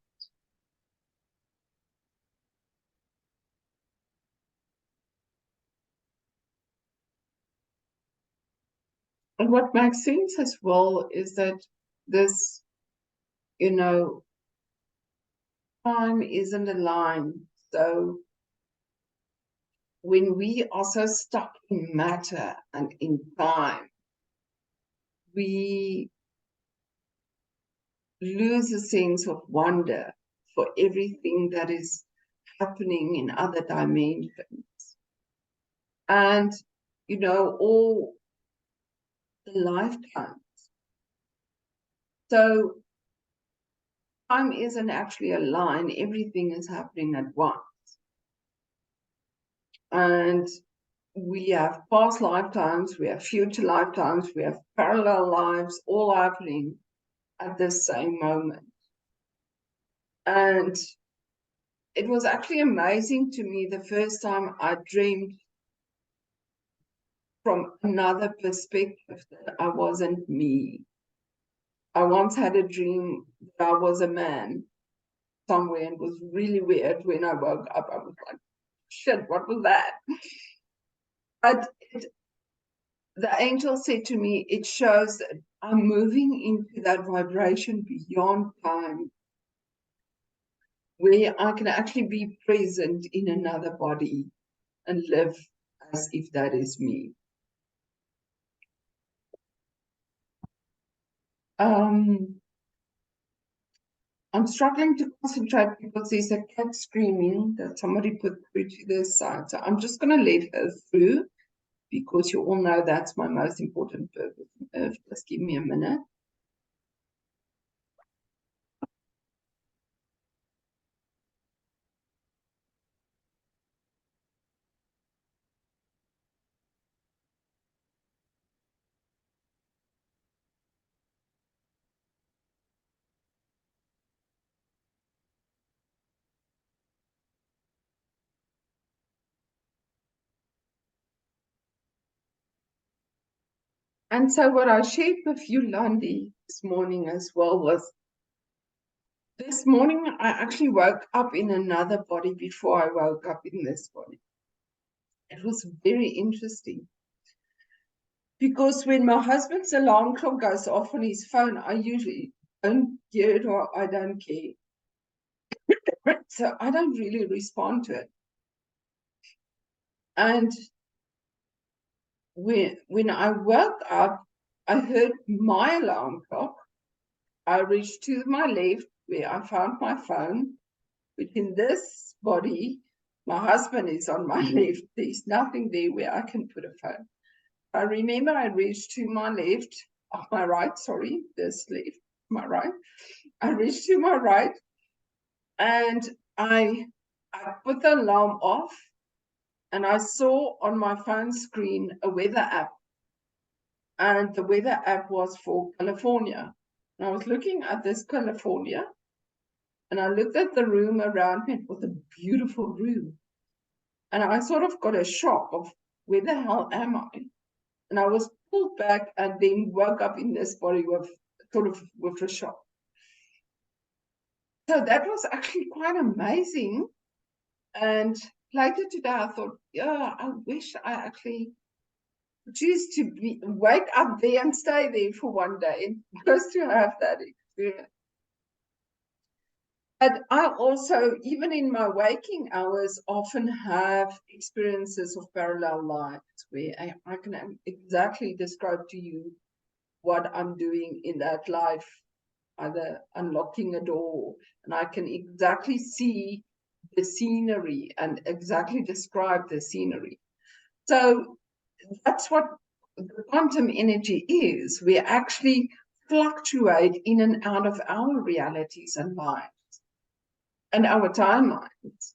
A: And what makes sense as well is that this, time isn't a line. So when we are so stuck in matter and in time, we lose a sense of wonder for everything that is happening in other dimensions. And, all the lifetimes. So time isn't actually a line, everything is happening at once. And we have past lifetimes, we have future lifetimes, we have parallel lives, all happening at the same moment. And it was actually amazing to me the first time I dreamed from another perspective that I wasn't me. I once had a dream that I was a man somewhere, and it was really weird. When I woke up, I was like, shit, what was that? But the angel said to me, it shows that I'm moving into that vibration beyond time, where I can actually be present in another body and live as if that is me. I'm struggling to concentrate because there's a cat screaming that somebody put through to this side. So I'm just going to let her through, because you all know that's my most important purpose on earth. Just give me a minute. And so what I shared with you, Landy, this morning as well was, this morning I actually woke up in another body before I woke up in this body. It was very interesting, because when my husband's alarm clock goes off on his phone, I usually don't hear it, or I don't care. So I don't really respond to it. And when I woke up, I heard my alarm clock. I reached to my left where I found my phone, which in this body, my husband is on my left. There's nothing there where I can put a phone. I remember I reached to my left, my right, sorry, this left, my right. I reached to my right, and I put the alarm off, and I saw on my phone screen a weather app. And the weather app was for California. And I was looking at this California, and I looked at the room around me. It was a beautiful room. And I sort of got a shock of, where the hell am I? And I was pulled back and then woke up in this body with a shock. So that was actually quite amazing. And later today, I thought, yeah, I wish I actually choose to wake up there and stay there for one day, and just to have that experience. But I also, even in my waking hours, often have experiences of parallel lives where I can exactly describe to you what I'm doing in that life, either unlocking a door, and I can exactly see the scenery and exactly describe the scenery. So that's what the quantum energy is. We actually fluctuate in and out of our realities and lives and our timelines.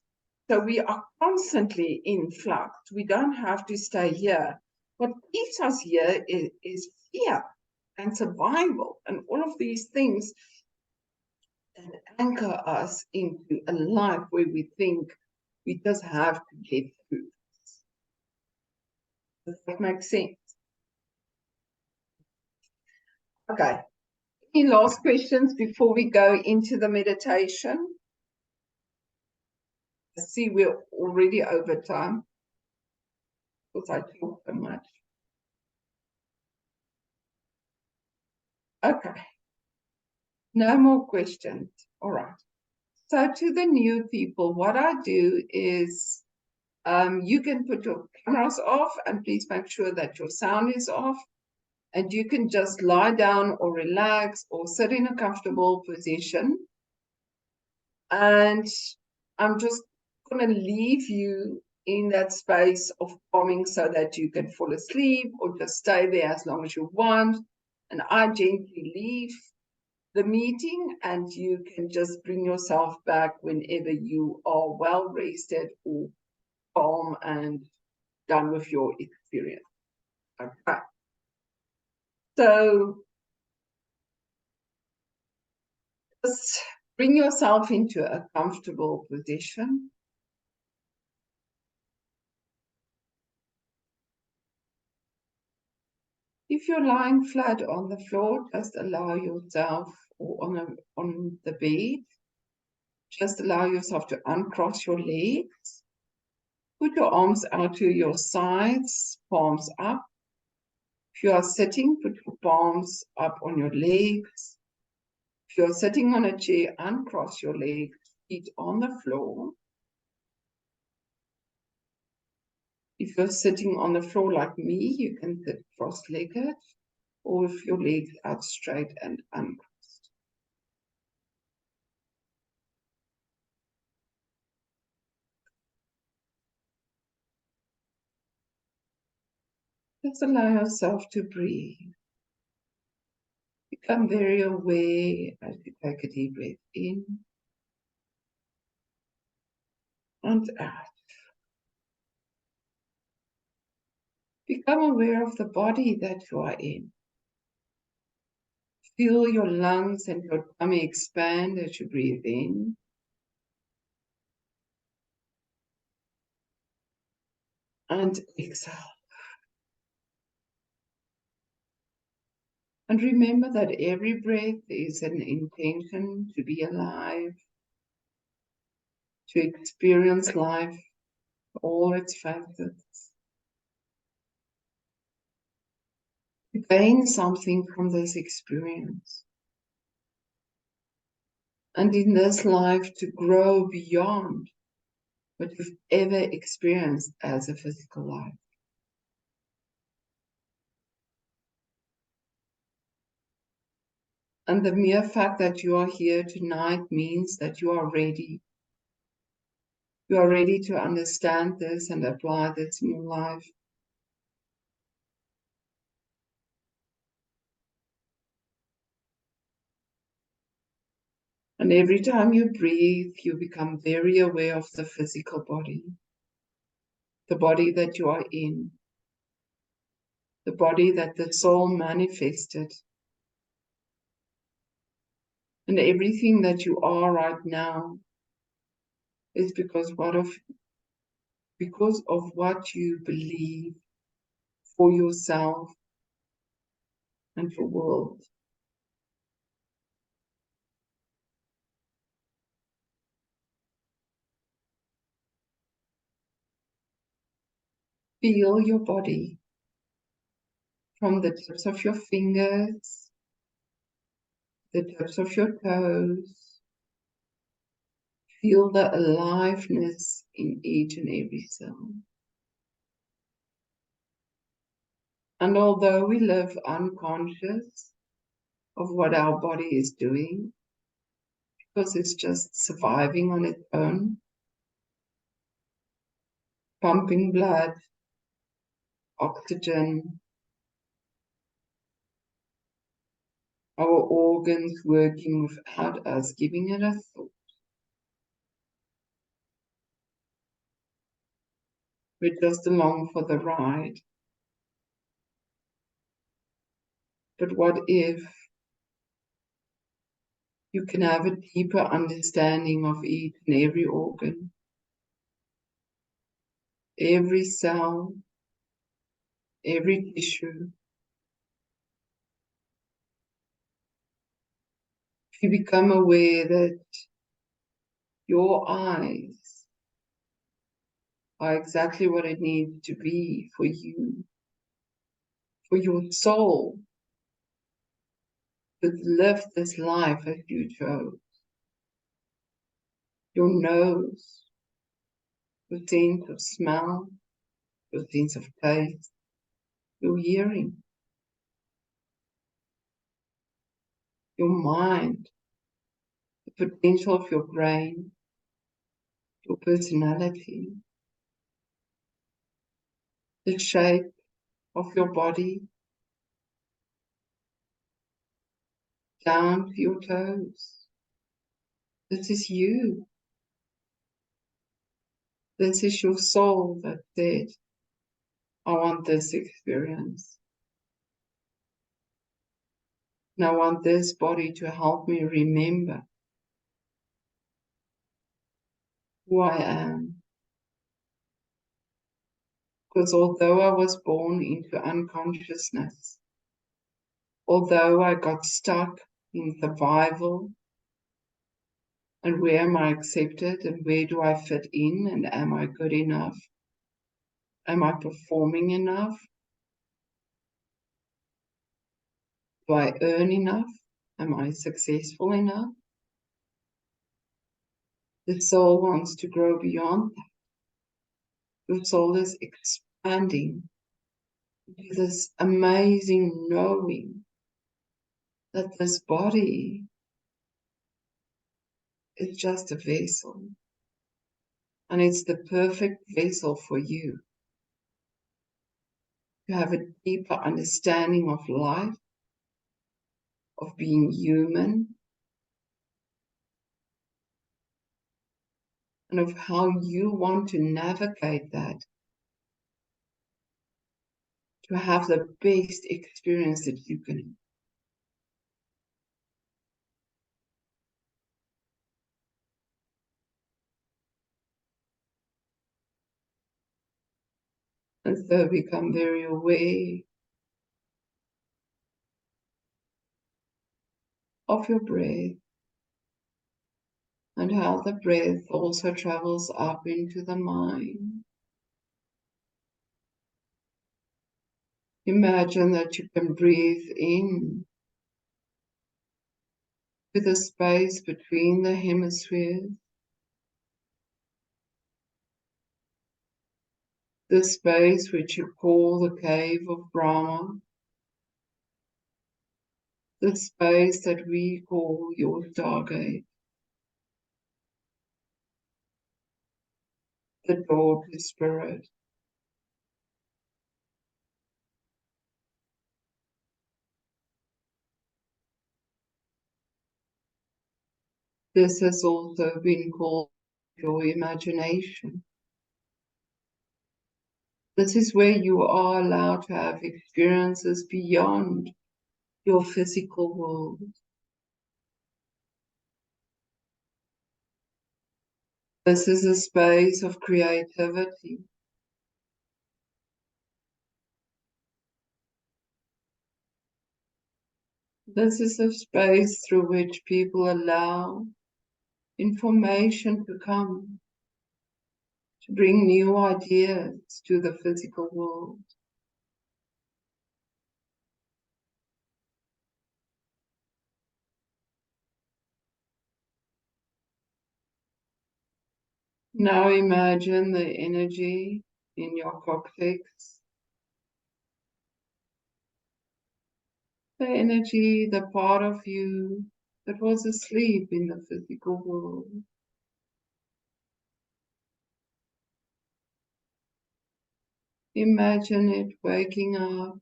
A: So we are constantly in flux. We don't have to stay here. What keeps us here is fear and survival and all of these things that anchor us into a life where we think we just have to get through. Does that make sense? Okay. Any last questions before we go into the meditation? I see we're already over time because I talk so much. Okay. No more questions. All right. So to the new people, what I do is you can put your cameras off and please make sure that your sound is off. And you can just lie down or relax or sit in a comfortable position. And I'm just going to leave you in that space of calming so that you can fall asleep or just stay there as long as you want. And I gently leave the meeting and you can just bring yourself back whenever you are well rested or calm and done with your experience. Okay. So just bring yourself into a comfortable position. If you're lying flat on the floor, just allow yourself, or on the bed, just allow yourself to uncross your legs. Put your arms out to your sides, palms up. If you are sitting, put your palms up on your legs. If you're sitting on a chair, uncross your legs, feet on the floor. If you're sitting on the floor like me, you can sit cross-legged, or with your legs out straight and uncrossed. Just allow yourself to breathe. Become very aware as you take a deep breath in and out. Become aware of the body that you are in. Feel your lungs and your tummy expand as you breathe in. And exhale. And remember that every breath is an intention to be alive, to experience life, all its facets, to gain something from this experience. And in this life, to grow beyond what you've ever experienced as a physical life. And the mere fact that you are here tonight means that you are ready. You are ready to understand this and apply this in your life. And every time you breathe, you become very aware of the physical body, the body that you are in, the body that the soul manifested. And everything that you are right now is because of what you believe for yourself and your world. Feel your body from the tips of your fingers, the tips of your toes. Feel the aliveness in each and every cell. And although we live unconscious of what our body is doing, because it's just surviving on its own, pumping blood, oxygen, our organs working without us giving it a thought. We're just along for the ride. But what if you can have a deeper understanding of each and every organ, every cell, every tissue? If you become aware that your eyes are exactly what it needs to be for you, for your soul to live this life as you chose. Your nose, your sense of smell, your sense of taste, your hearing, your mind, the potential of your brain, your personality, the shape of your body, down to your toes. This is you. This is your soul that said, I want this experience. And I want this body to help me remember who I am. Because although I was born into unconsciousness, although I got stuck in survival, and where am I accepted and where do I fit in and am I good enough? Am I performing enough? Do I earn enough? Am I successful enough? The soul wants to grow beyond that. Your soul is expanding into this amazing knowing that this body is just a vessel. And it's the perfect vessel for you to have a deeper understanding of life, of being human, and of how you want to navigate that to have the best experience that you can. And so become very aware of your breath and how the breath also travels up into the mind. Imagine that you can breathe in to the space between the hemispheres, the space which you call the cave of Brahma, the space that we call your stargate, the door to spirit. This has also been called your imagination. This is where you are allowed to have experiences beyond your physical world. This is a space of creativity. This is a space through which people allow information to come, to bring new ideas to the physical world. Now imagine the energy in your coccyx, the energy, the part of you that was asleep in the physical world. Imagine it waking up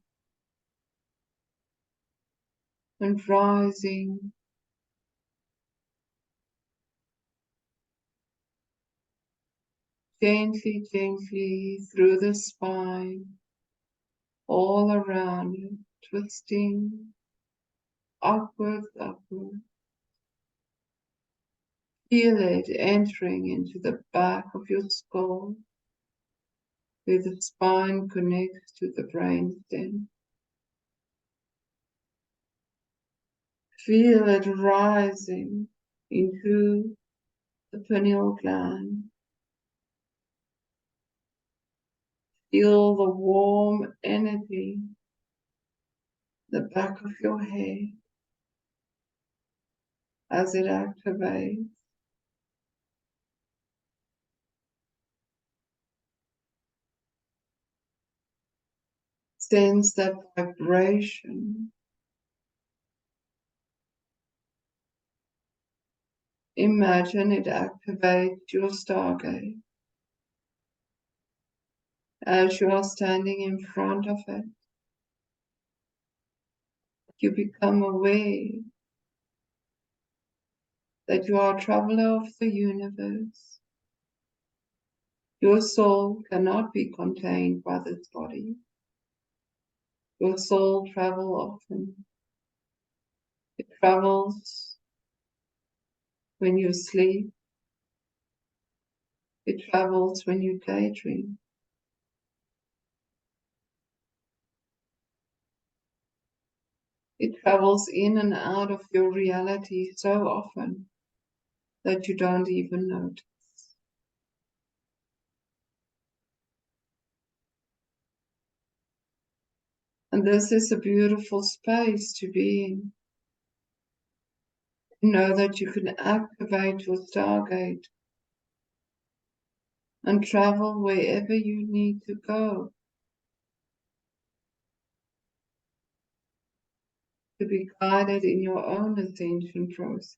A: and rising, gently, gently through the spine, all around it, twisting upwards, upwards. Feel it entering into the back of your skull, where the spine connects to the brainstem. Feel it rising into the pineal gland. Feel the warm energy, the back of your head, as it activates. Sense that vibration. Imagine it activates your stargate. As you are standing in front of it, you become aware that you are a traveler of the universe. Your soul cannot be contained by this body. Your soul travels often. It travels when you sleep. It travels when you daydream. It travels in and out of your reality so often that you don't even notice. And this is a beautiful space to be in. Know that you can activate your stargate and travel wherever you need to go to be guided in your own ascension process.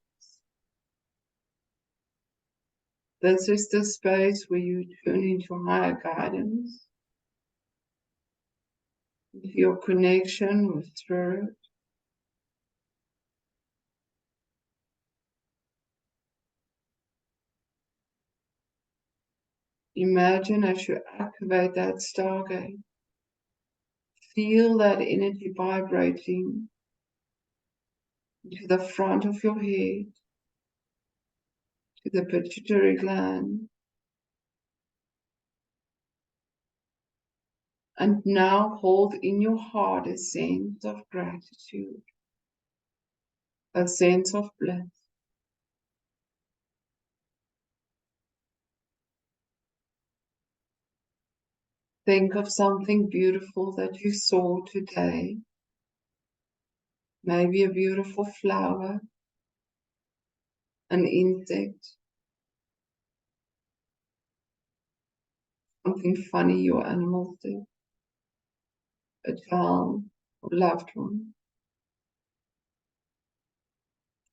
A: This is the space where you tune into higher guidance, into your connection with spirit. Imagine as you activate that stargate, feel that energy vibrating into the front of your head, to the pituitary gland. And now hold in your heart a sense of gratitude, a sense of bliss. Think of something beautiful that you saw today. Maybe a beautiful flower, an insect, something funny your animals did, a child or loved one.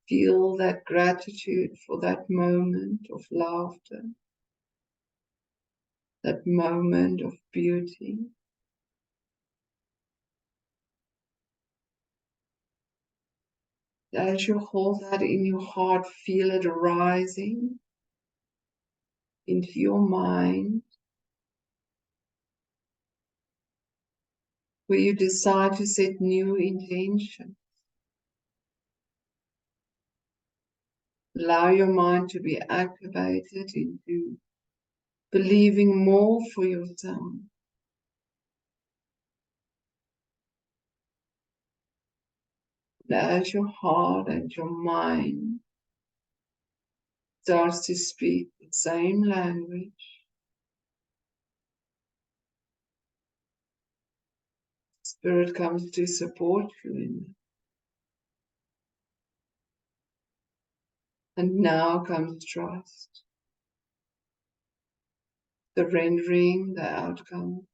A: Feel that gratitude for that moment of laughter, that moment of beauty. As you hold that in your heart, feel it rising into your mind, where you decide to set new intentions. Allow your mind to be activated into believing more for yourself. And as your heart and your mind starts to speak the same language, Spirit comes to support you in it. And now comes trust, surrendering the outcome,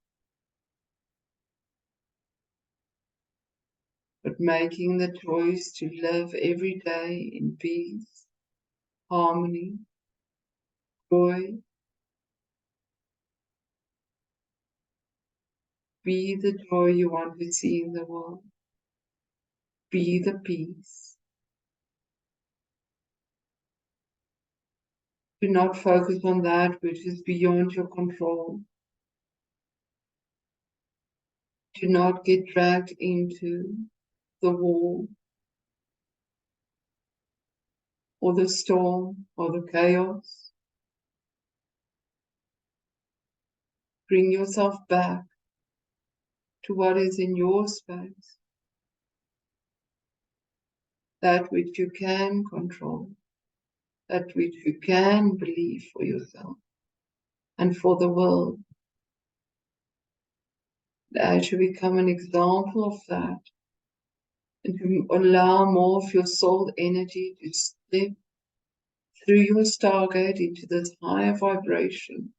A: but making the choice to live every day in peace, harmony, joy. Be the joy you want to see in the world. Be the peace. Do not focus on that which is beyond your control. Do not get dragged into the war or the storm or the chaos. Bring yourself back to what is in your space, that which you can control, that which you can believe for yourself and for the world. As you become an example of that, and to allow more of your soul energy step through your stargate into this higher vibration,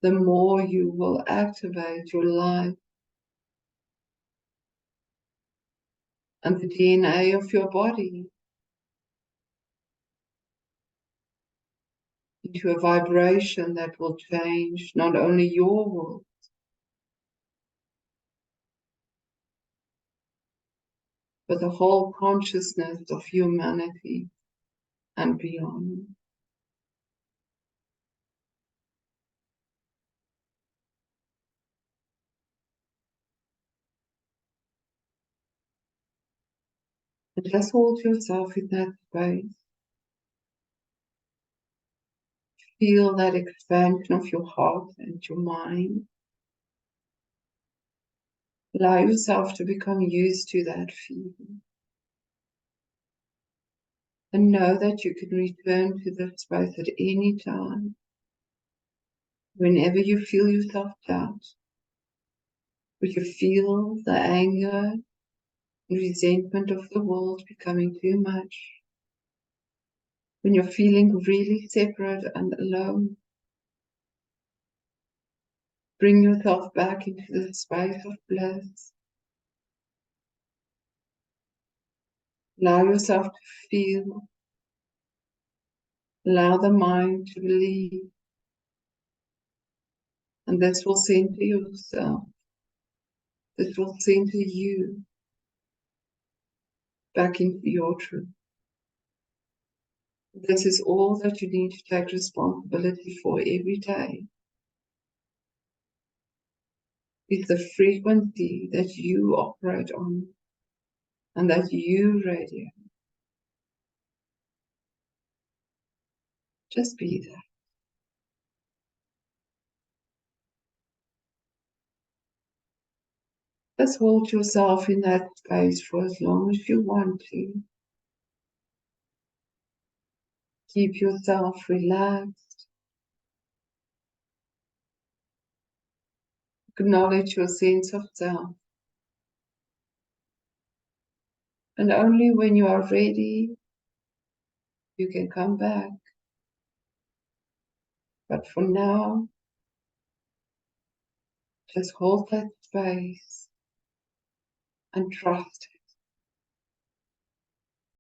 A: the more you will activate your life and the DNA of your body into a vibration that will change not only your world, but the whole consciousness of humanity and beyond. And just hold yourself in that space. Feel that expansion of your heart and your mind. Allow yourself to become used to that feeling. And know that you can return to that space at any time. Whenever you feel yourself doubt, or you feel the anger and resentment of the world becoming too much, when you're feeling really separate and alone, bring yourself back into the space of bliss. Allow yourself to feel. Allow the mind to believe. And this will center yourself. This will center you back into your truth. This is all that you need to take responsibility for every day. Is the frequency that you operate on and that you radiate. Just be there. Just hold yourself in that space for as long as you want to. Keep yourself relaxed. Acknowledge your sense of self. And only when you are ready, you can come back. But for now, just hold that space and trust it.